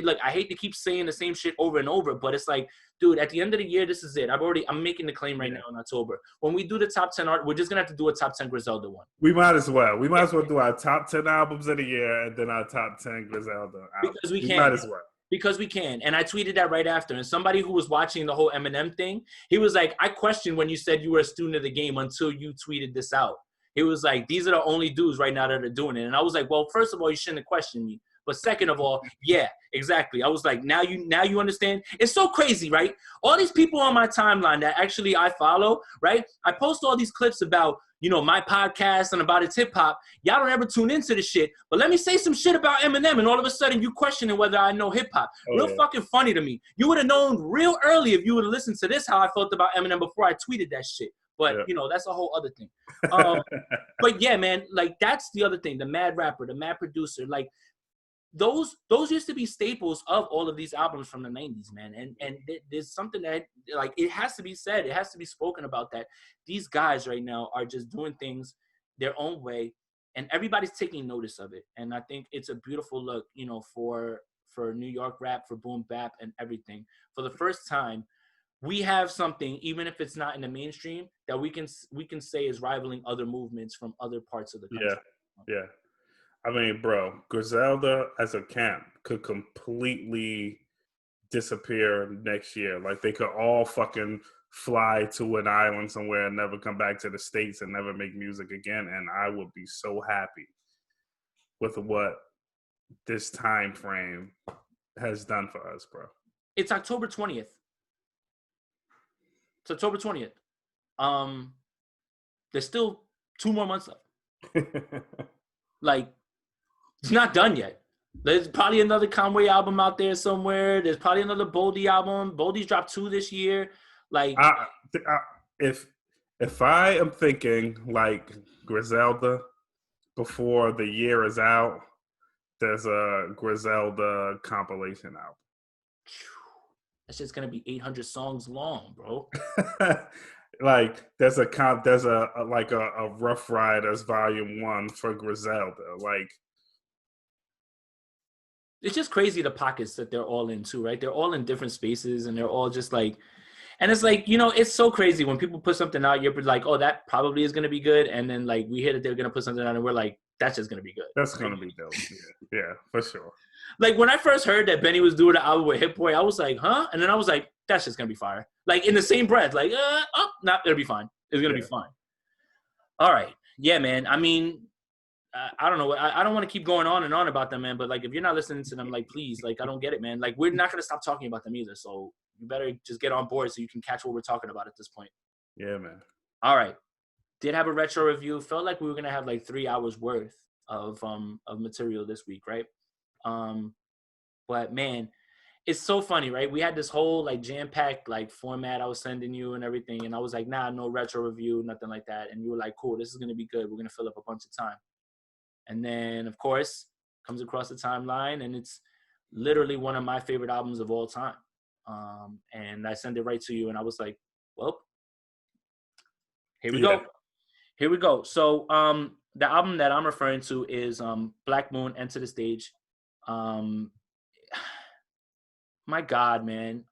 like, I hate to keep saying the same shit over and over, but it's like, dude, at the end of the year, this is it. I'm making the claim right now in October. When we do the top 10 art, we're just going to have to do a top 10 Griselda one. We might as well. We might as well do our top 10 albums of the year and then our top 10 Griselda albums. Because we can. Might as well. Because we can. And I tweeted that right after. And somebody who was watching the whole Eminem thing, he was like, I questioned when you said you were a student of the game until you tweeted this out. It was like, these are the only dudes right now that are doing it. And I was like, well, first of all, you shouldn't have questioned me. But second of all, yeah, exactly. I was like, now you understand? It's so crazy, right? All these people on my timeline that actually I follow, right? I post all these clips about, you know, my podcast and about its hip hop. Y'all don't ever tune into the shit. But let me say some shit about Eminem, and all of a sudden you questioning whether I know hip hop. Fucking funny to me. You would have known real early if you would have listened to this, how I felt about Eminem before I tweeted that shit. But, you know, that's a whole other thing. But, yeah, man, like, that's the other thing. The mad rapper, the mad producer. Like, those used to be staples of all of these albums from the 90s, man. And there's something that, like, it has to be said. It has to be spoken about that these guys right now are just doing things their own way, and everybody's taking notice of it. And I think it's a beautiful look, you know, for New York rap, for boom bap and everything. For the first time, we have something, even if it's not in the mainstream, that we can say is rivaling other movements from other parts of the country. Yeah. I mean, bro, Griselda as a camp could completely disappear next year. Like, they could all fucking fly to an island somewhere and never come back to the States and never make music again. And I would be so happy with what this time frame has done for us, bro. It's October 20th. It's October 20th. There's still 2 more months left. Like, it's not done yet. There's probably another Conway album out there somewhere. There's probably another Boldy album. Boldy's dropped 2 this year. Like, if I am thinking like Griselda before the year is out, there's a Griselda compilation album. That's just gonna be 800 songs long, bro. Like there's a Rough Riders Volume 1 for Griselda. Like it's just crazy the pockets that they're all in too, right? They're all in different spaces and they're all just like, and it's like, you know, it's so crazy when people put something out, you're like, oh, that probably is gonna be good, and then like we hear that they're gonna put something out and we're like, that's just gonna be good. That's gonna be dope. Yeah, for sure. Like when I first heard that Benny was doing an album with Hit Boy, I was like, huh? And then I was like, that's just gonna be fire. Like in the same breath, like, it'll be fine. It's gonna be fine. All right, yeah, man. I mean, I don't know. I don't want to keep going on and on about them, man. But like, if you're not listening to them, like, please, like, I don't get it, man. Like, we're not gonna stop talking about them either. So you better just get on board so you can catch what we're talking about at this point. Yeah, man. All right. Did have a retro review. Felt like we were gonna have like 3 hours worth of material this week, right? But man, it's so funny, right? We had this whole like jam-packed like format I was sending you and everything, and I was like, nah, no retro review, nothing like that. And you were like, cool, this is gonna be good. We're gonna fill up a bunch of time. And then, of course, comes across the timeline, and it's literally one of my favorite albums of all time. And I sent it right to you, and I was like, well, here we go. Here we go. So the album that I'm referring to is Black Moon, Enta Da Stage. My God, man.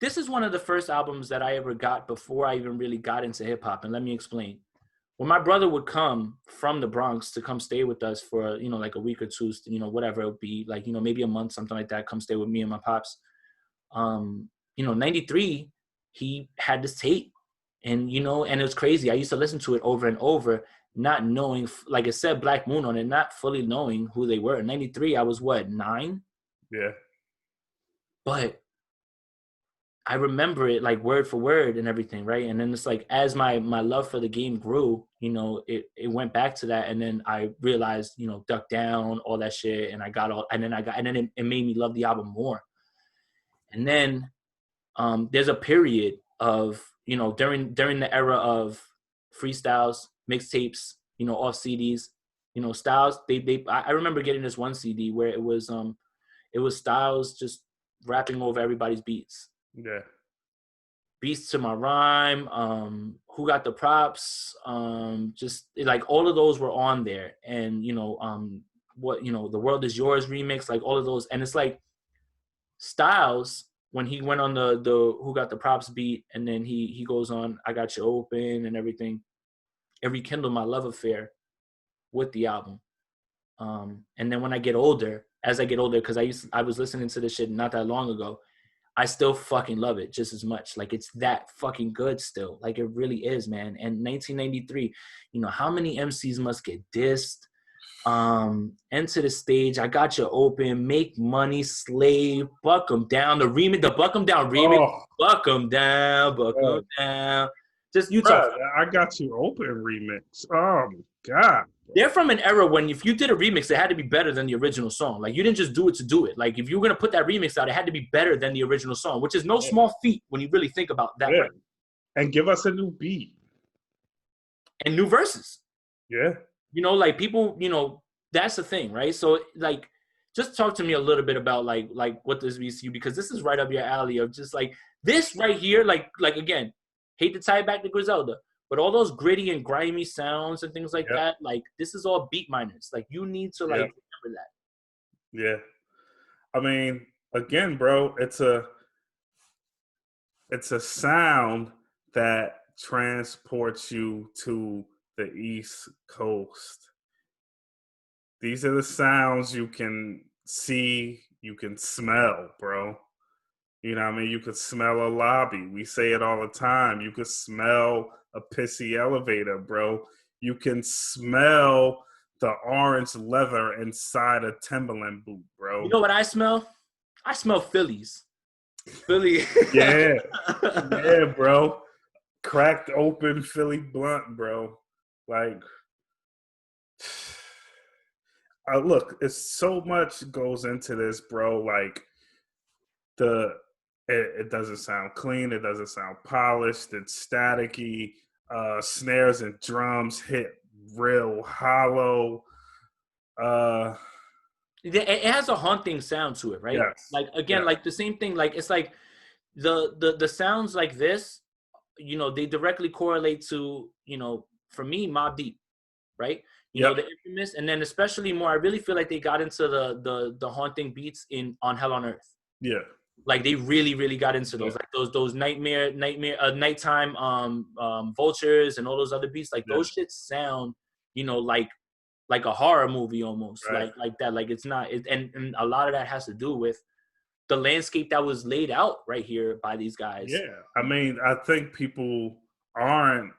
This is one of the first albums that I ever got before I even really got into hip-hop, and let me explain. When my brother would come from the Bronx to come stay with us for, you know, like a week or two, you know, whatever it would be, like, you know, maybe a month, something like that, come stay with me and my pops. You know, 93, he had this tape. And, you know, and it was crazy. I used to listen to it over and over, not knowing, like it said Black Moon on it, not fully knowing who they were. In 93, I was, 9? Yeah. But I remember it like word for word and everything, right? And then it's like, as my love for the game grew, you know, it went back to that. And then I realized, you know, Duck Down, all that shit. And then it made me love the album more. And then there's a period of, you know, during the era of freestyles, mixtapes, you know, off CDs, you know, Styles, I remember getting this one CD where it was Styles just rapping over everybody's beats. Yeah. Beats to My Rhyme, Who Got the Props, just like all of those were on there. And, you know, what, you know, The World Is Yours remix, like all of those. And it's like Styles, when he went on the Who Got the Props beat, and then he goes on I Got You Open and everything, it rekindled my love affair with the album. And then when I get older, because I was listening to this shit not that long ago, I still fucking love it just as much. Like, it's that fucking good still. Like, it really is, man. And 1993, you know, how many MCs must get dissed? Enter the Stage, I Got You Open, Make Money, Slave, Buck 'em Down, the Buck 'em Down remix, Buck 'em Down, Buck 'em Down. Just you talk. I Got You Open remix. Oh my God. They're from an era when if you did a remix, it had to be better than the original song. Like, you didn't just do it to do it. Like, if you were going to put that remix out, it had to be better than the original song, which is no small feat when you really think about that. Yeah. Right? And give us a new beat. And new verses. Yeah. You know, like, people, you know, that's the thing, right? So, like, just talk to me a little bit about, like what this means to you, because this is right up your alley of just, like, this right here, like again, hate to tie it back to Griselda, but all those gritty and grimy sounds and things like that, like, this is all beat miners. Like, you need to, like, remember that. Yeah. I mean, again, bro, it's a sound that transports you to the East Coast. These are the sounds you can see, you can smell, bro. You know what I mean? You could smell a lobby. We say it all the time. You could smell a pissy elevator, bro. You can smell the orange leather inside a Timberland boot, bro. You know what I smell? I smell Phillies. Philly. Yeah, yeah, bro. Cracked open Philly blunt, bro. Like, look, it's so much goes into this, bro. Like, it doesn't sound clean. It doesn't sound polished. It's staticky. Snares and drums hit real hollow. It has a haunting sound to it, right? Yes. Like again, Yeah. like the same thing. Like it's like the sounds like this, you know, they directly correlate to, you know, for me, Mobb Deep, right? You know, the infamous, and then especially more, I really feel like they got into the haunting beats on Hell on Earth. Yeah. Like they really got into those, like those nighttime vultures and all those other beats. Like those shits sound, you know, like a horror movie almost, Right. like that. Like it's not, and a lot of that has to do with the landscape that was laid out right here by these guys. Yeah. I mean, I think people aren't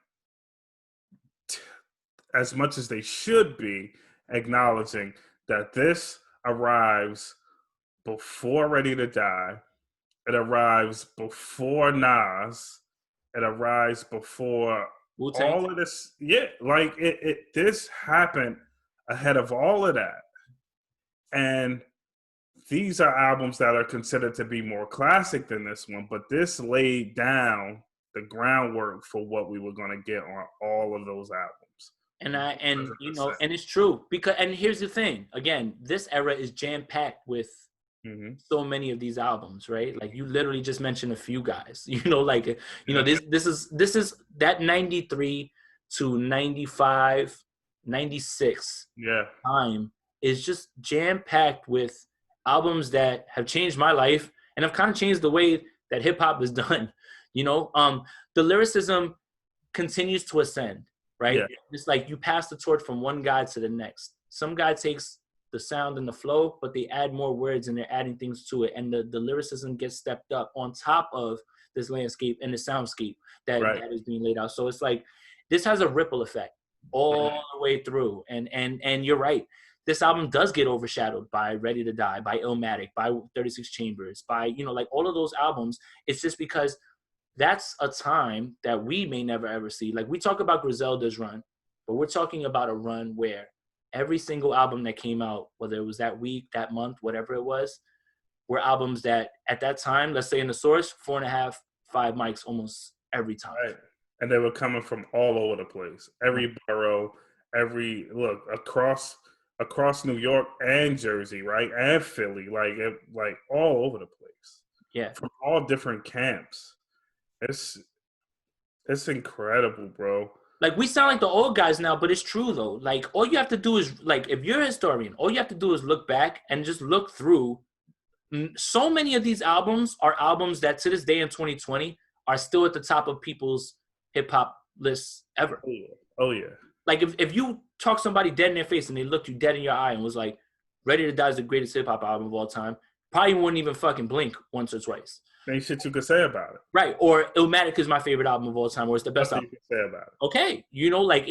as much as they should be acknowledging that this arrives before Ready to Die. It arrives before Nas. It arrives before Wu-Tang. all of this. Yeah, like this happened ahead of all of that. And these are albums that are considered to be more classic than this one, but this laid down the groundwork for what we were going to get on all of those albums. And you know, and it's true because, and here's the thing, again, this era is jam-packed with so many of these albums, right? Like you literally just mentioned a few guys, you know, like, you know, this is that 93 to 95, 96 time is just jam-packed with albums that have changed my life and have kind of changed the way that hip hop is done. You know, the lyricism continues to ascend, right? It's like you pass the torch from one guy to the next. Some guy takes the sound and the flow, but they add more words and they're adding things to it. And the lyricism gets stepped up on top of this landscape and the soundscape that is being laid out. So it's like, this has a ripple effect all the way through. And you're right. This album does get overshadowed by Ready to Die, by Illmatic, by 36 Chambers, by, you know, like all of those albums. It's just because that's a time that we may never ever see. Like we talk about Griselda's run, but we're talking about a run where every single album that came out, whether it was that week, that month, whatever it was, were albums that at that time, let's say in the source, 4.5, 5 mics almost every time. Right. And they were coming from all over the place. Every borough, look, across New York and Jersey, right? And Philly, like all over the place. Yeah. From all different camps. It's incredible, bro. Like we sound like the old guys now, but it's true though. Like all you have to do is, like, if you're a historian, all you have to do is look back and just look through. So many of these albums are albums that to this day in 2020 are still at the top of people's hip hop lists ever. Oh yeah. Like if you talk somebody dead in their face and they looked you dead in your eye and was like, Ready to Die is the greatest hip hop album of all time, probably wouldn't even fucking blink once or twice. Ain't shit you could say about it. Right. Or Illmatic is my favorite album of all time, or it's the best album. You could say about it. Okay. You know, like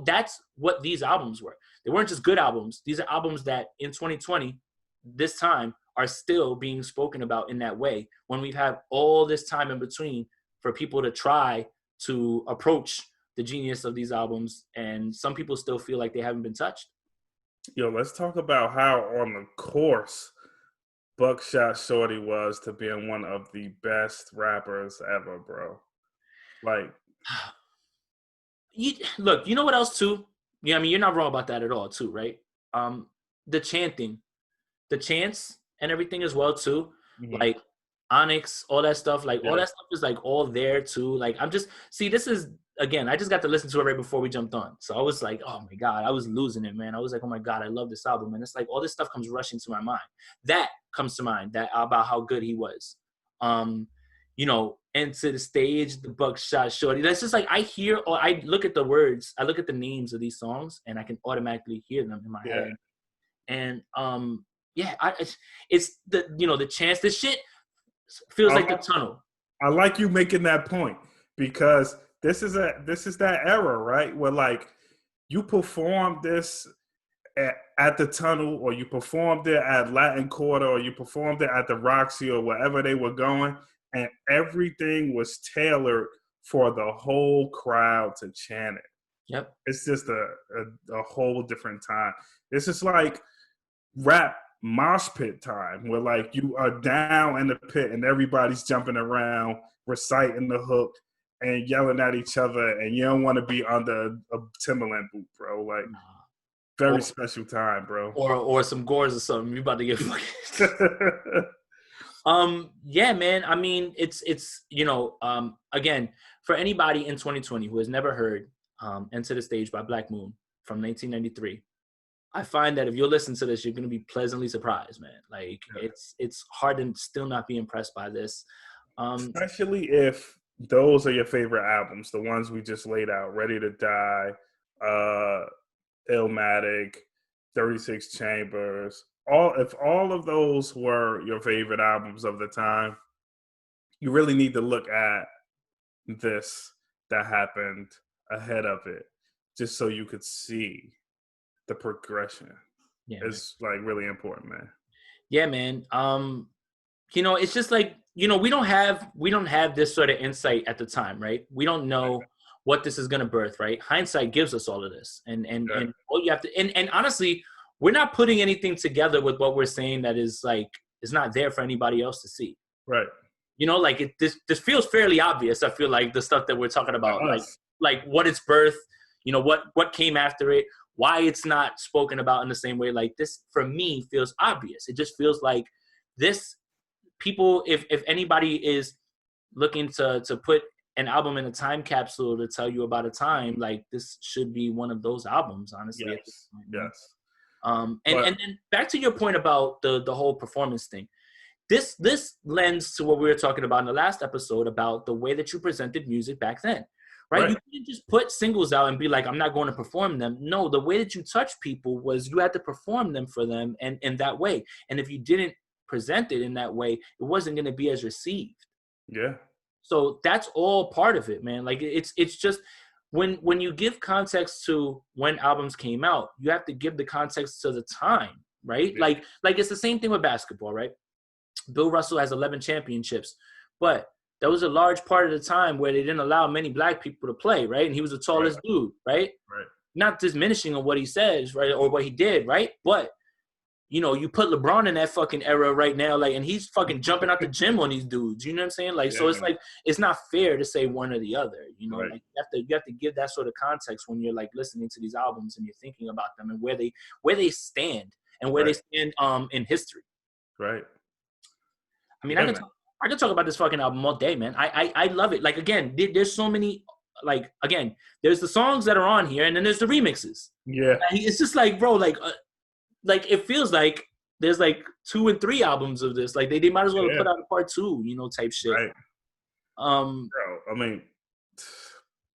that's what these albums were. They weren't just good albums. These are albums that in 2020, this time, are still being spoken about in that way when we've had all this time in between for people to try to approach the genius of these albums. And some people still feel like they haven't been touched. Yo, let's talk about how on the course Buckshot Shorty was to being one of the best rappers ever, bro. Like, look, you know what else too? Yeah, I mean, you're not wrong about that at all, too, right? The chanting, the chants, and everything as well too. Like Onyx, all that stuff. Like all that stuff is like all there too. Like this is, again, I just got to listen to it right before we jumped on. So I was like, oh my God, I was losing it, man. I was like, oh my God, I love this album. And it's like all this stuff comes rushing to my mind. That comes to mind, that about how good he was. You know, Enta Da Stage, the Buckshot Shorty. That's just like, I look at the words, I look at the names of these songs, and I can automatically hear them in my head. And it's the, you know, the chance, this shit feels like the tunnel. I like you making that point because this is that era, right? Where like you performed this at the Tunnel, or you performed it at Latin Quarter, or you performed it at the Roxy, or wherever they were going, and everything was tailored for the whole crowd to chant it. Yep. It's just a whole different time. It's just like rap mosh pit time, where like you are down in the pit and everybody's jumping around, reciting the hook and yelling at each other, and you don't want to be under a Timberland boot, bro. Like, very special time, bro. Or some gores or something. You about to get fucking. Yeah, man. I mean, it's again, for anybody in 2020 who has never heard Enta Da Stage by Black Moon from 1993, I find that if you listen to this, you're gonna be pleasantly surprised, man. Like, it's hard to still not be impressed by this. Especially if those are your favorite albums, the ones we just laid out, Ready to Die, Illmatic, 36 Chambers. If all of those were your favorite albums of the time, you really need to look at this that happened ahead of it, just so you could see the progression. Yeah, it's like really important, man. Yeah, man. It's just like, we don't have this sort of insight at the time, right? We don't know what this is gonna birth, right? Hindsight gives us all of this, and all you have to, and honestly, we're not putting anything together with what we're saying that is not there for anybody else to see, right? This feels fairly obvious. I feel like the stuff that we're talking about, like what its birth, what came after it, why it's not spoken about in the same way. Like, this for me feels obvious. It just feels like this. People, if anybody is looking to put an album in a time capsule to tell you about a time, like, this should be one of those albums, honestly. Yes. And then back to your point about the whole performance thing. This lends to what we were talking about in the last episode about the way that you presented music back then, right? You couldn't just put singles out and be like, I'm not going to perform them. No, the way that you touched people was you had to perform them for them, and in that way. And if you didn't present it in that way, it wasn't going to be as received. Yeah. So that's all part of it, man. Like, it's just when you give context to when albums came out, you have to give the context to the time, right? Yeah. Like it's the same thing with basketball, right? Bill Russell has 11 championships, but that was a large part of the time where they didn't allow many black people to play, right? And he was the tallest dude, right? Not diminishing on what he says, right, or what he did, right? But you put LeBron in that fucking era right now, like, and he's fucking jumping out the gym on these dudes. You know what I'm saying? Like, so it's like, it's not fair to say one or the other. Like, you have to give that sort of context when you're like listening to these albums and you're thinking about them and where they stand and where they stand in history. Right. I mean, I can talk about this fucking album all day, man. I love it. Like, again, there's so many. Like, again, there's the songs that are on here, and then there's the remixes. Yeah. Like, it's just like, bro, like it feels like there's like 2 and 3 albums of this. Like, they might as well have put out a part 2, type shit. Right. Bro, I mean,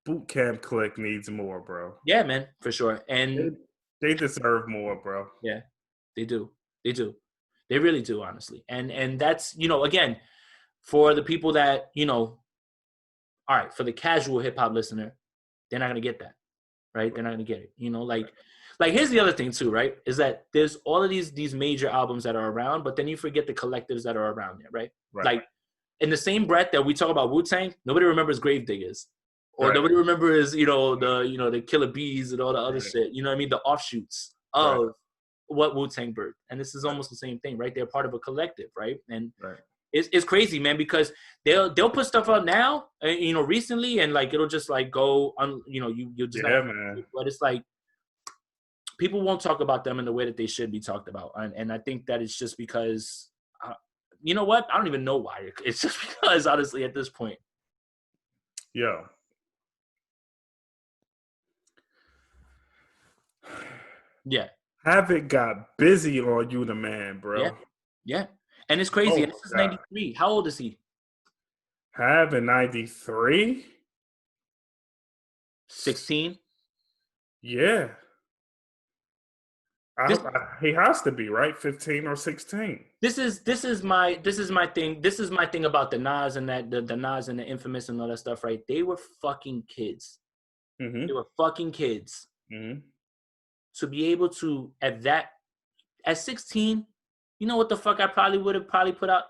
Boot Camp Click needs more, bro. Yeah, man, for sure. And they deserve more, bro. Yeah, they do. They really do, honestly. And that's, again, for the people that, all right, for the casual hip hop listener, they're not gonna get that, right? They're not gonna get it. Like, here's the other thing too, right? Is that there's all of these major albums that are around, but then you forget the collectives that are around there, right? Like, in the same breath that we talk about Wu-Tang, nobody remembers Gravediggers, or nobody remembers, the Killer Bees and all the other shit. You know what I mean? The offshoots of what Wu-Tang birthed, and this is almost the same thing, right? They're part of a collective, right? And it's crazy, man, because they'll put stuff out now, recently, and like it'll just like go on, you'll just man. But it's like, people won't talk about them in the way that they should be talked about. And I think that it's just because, you know what? I don't even know why. It's just because, honestly, at this point. Yo. Yeah. Havoc got busy on You the Man, bro. Yeah. And it's crazy. This is 93. How old is he? Hav in 93? 16? Yeah. He has to be, right? 15 or 16. This is my thing. This is my thing about the Nas and that the Nas and the Infamous and all that stuff, right? They were fucking kids. Mm-hmm. They were fucking kids. Mm-hmm. To be able to at 16, you know what the fuck I probably would have put out?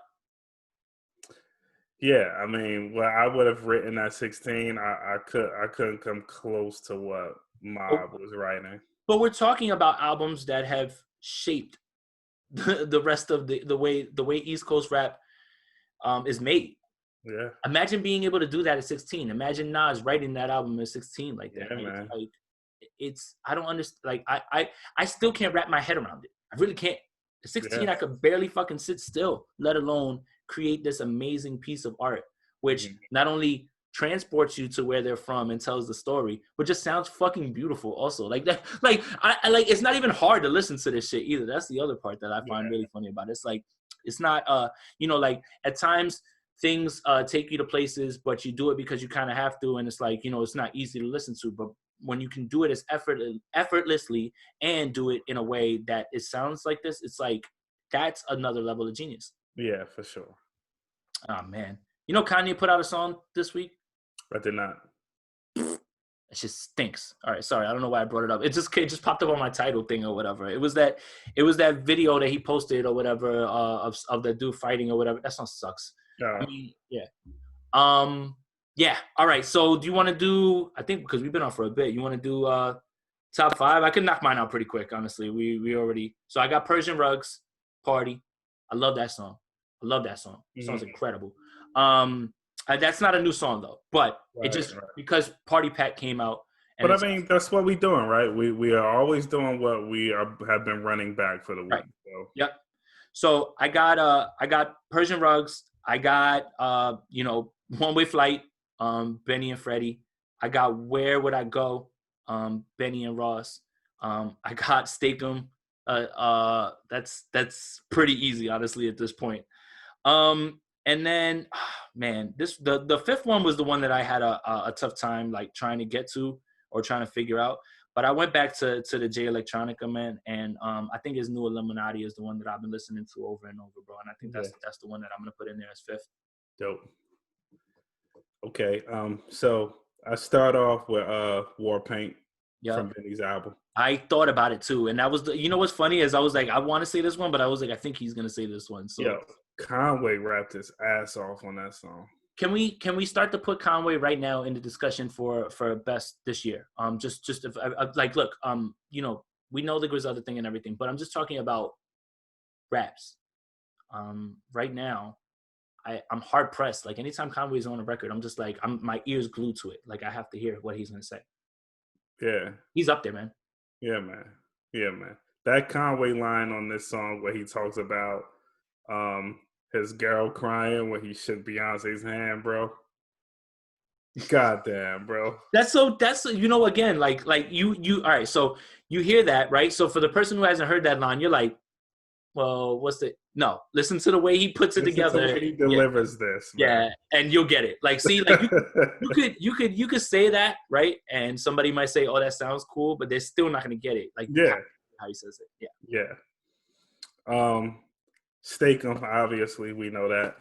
Yeah, I mean, well, I would have written at 16. I couldn't come close to what Mob was writing. But we're talking about albums that have shaped the rest of the way East Coast rap is made. Yeah. Imagine being able to do that at 16. Imagine Nas writing that album at 16 like that. Yeah, Right? man. Like it's I don't understand. Like I still can't wrap my head around it. I really can't. At 16, I could barely fucking sit still, let alone create this amazing piece of art, which not only transports you to where they're from and tells the story, but just sounds fucking beautiful also. Like that, I like it's not even hard to listen to this shit either. That's the other part that I find really funny about it. It's like it's not like at times things take you to places, but you do it because you kind of have to, and it's like, it's not easy to listen to, but when you can do it as effortlessly and do it in a way that it sounds like this, it's like that's another level of genius. Yeah, for sure. Oh man, Kanye put out a song this week. I did not. It just stinks. All right, sorry, I don't know why I brought it up. It just popped up on my title thing or whatever. It was that video that he posted or whatever of the dude fighting or whatever. That song sucks. I mean, yeah. Yeah. All right. So do you want to do, I think because we've been on for a bit, you want to do top 5? I could knock mine out pretty quick, honestly. We already, so I got Persian Rugs, Party. I love that song. The song's incredible. That's not a new song though, but because Party Pack came out. But I mean, that's what we're doing, right? We are always doing what have been running back for the week. Right. So. Yep. So I got Persian Rugs. I got One Way Flight, Benny and Freddie. I got Where Would I Go, Benny and Ross. I got Steakum. That's pretty easy, honestly, at this point. And then, man, the fifth one was the one that I had a tough time like trying to get to or trying to figure out. But I went back to the Jay Electronica, man, and I think his New Illuminati is the one that I've been listening to over and over, bro. And I think that's the one that I'm gonna put in there as fifth. Dope. Okay, so I start off with War Paint from Benny's album. I thought about it too, and that was what's funny is I was like, I want to say this one, but I was like, I think he's gonna say this one. So Conway rapped his ass off on that song. Can we start to put Conway right now in the discussion for best this year? Just if, like, look, we know the Griselda thing and everything, but I'm just talking about raps. Right now, I'm hard pressed. Like anytime Conway's on a record, I'm just like, my ears glued to it. Like I have to hear what he's gonna say. Yeah, he's up there, man. Yeah, man. That Conway line on this song where he talks about his girl crying when he shook Beyonce's hand, bro. Goddamn, bro. That's again, like you all right, so you hear that, right? So for the person who hasn't heard that line, you're like, well, listen to the way he puts it together. The way he delivers this. Man. Yeah, and you'll get it. Like, see, like you could say that, right? And somebody might say, oh, that sounds cool, but they're still not gonna get it. Like how he says it. Yeah. Steakum, obviously, we know that.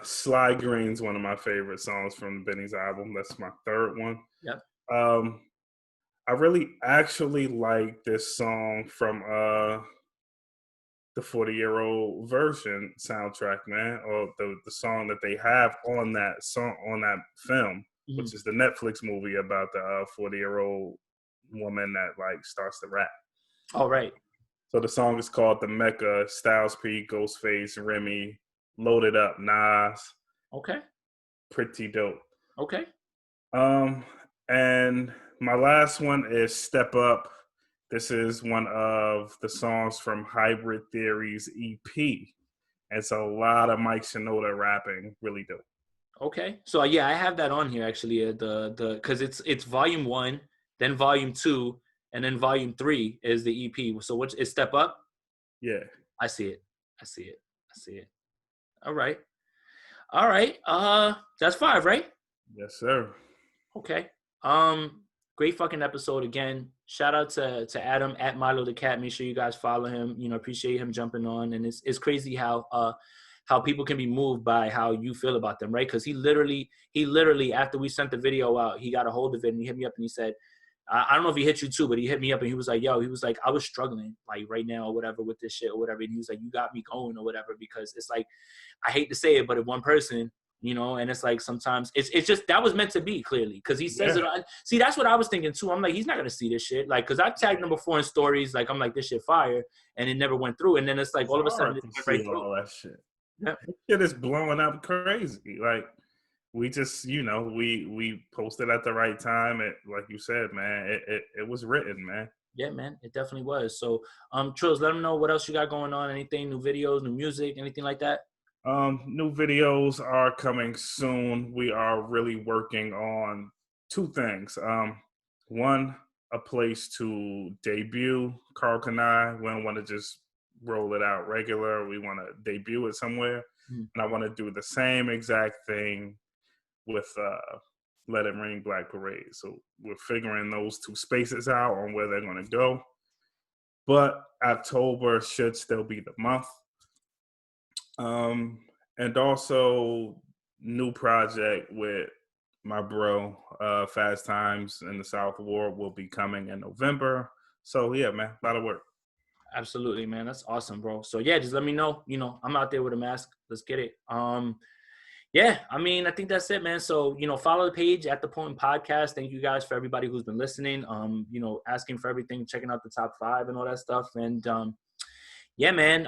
Sly Green's one of my favorite songs from Benny's album. That's my third one. Yep. I really actually like this song from the 40-Year-Old Version soundtrack, man, or the song that they have on that film, which is the Netflix movie about the 40-year-old woman that like starts to rap. Oh, right. So the song is called The Mecca, Styles P, Ghostface, Remy, Loaded Up, Nas. Okay. Pretty dope. Okay. And my last one is Step Up. This is one of the songs from Hybrid Theory's EP. It's a lot of Mike Shinoda rapping, really dope. Okay. So I have that on here actually, because it's volume 1, then volume 2, and then volume 3 is the EP. So which is Step Up? Yeah. I see it. All right. That's 5, right? Yes, sir. Okay. Great fucking episode again. Shout out to Adam at Milo the Cat. Make sure you guys follow him. Appreciate him jumping on. And it's crazy how people can be moved by how you feel about them, right? Because he literally after we sent the video out, he got a hold of it and he hit me up and he said, I don't know if he hit you too, but he hit me up and he was like, yo, he was like, I was struggling like right now or whatever with this shit or whatever. And he was like, you got me going or whatever, because it's like, I hate to say it, but if one person, you know, and it's like sometimes it's just that was meant to be clearly because he says it. See, that's what I was thinking too. I'm like, he's not going to see this shit. Like, because I tagged him before in stories. Like, I'm like, this shit fire. And it never went through. And then it's like all of a sudden it went right through. All that shit. Yeah. That shit is blowing up crazy. Like, we just, you know, we posted at the right time. It, like you said, man, it was written, man. Yeah, man, it definitely was. So, Trills, let them know what else you got going on. Anything, new videos, new music, anything like that? New videos are coming soon. We are really working on two things. One, a place to debut Carl and I. We don't want to just roll it out regular. We want to debut it somewhere. And I want to do the same exact thing with Let It Ring Black Parade. So we're figuring those two spaces out on where they're going to go. But October should still be the month. And also new project with my bro, Fast Times in the South Ward will be coming in November. So yeah, man, a lot of work. Absolutely, man. That's awesome, bro. So yeah, just let me know. You know, I'm out there with a mask. Let's get it. Yeah, I mean, I think that's it, man. So, you know, follow the page at The Potent Podcast. Thank you guys for everybody who's been listening. You know, asking for everything, checking out the top 5 and all that stuff. And yeah, man,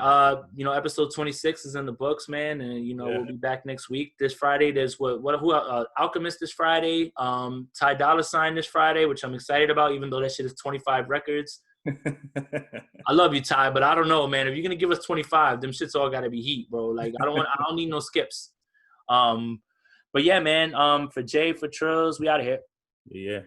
you know, episode 26 is in the books, man. And, you know, we'll be back next week. This Friday, there's Alchemist this Friday, Ty Dolla $ign this Friday, which I'm excited about, even though that shit is 25 records. I love you, Ty, but I don't know, man. If you're going to give us 25, them shits all got to be heat, bro. Like, I don't need no skips. But yeah, man, for Jay, for Trills, we out of here. Yeah.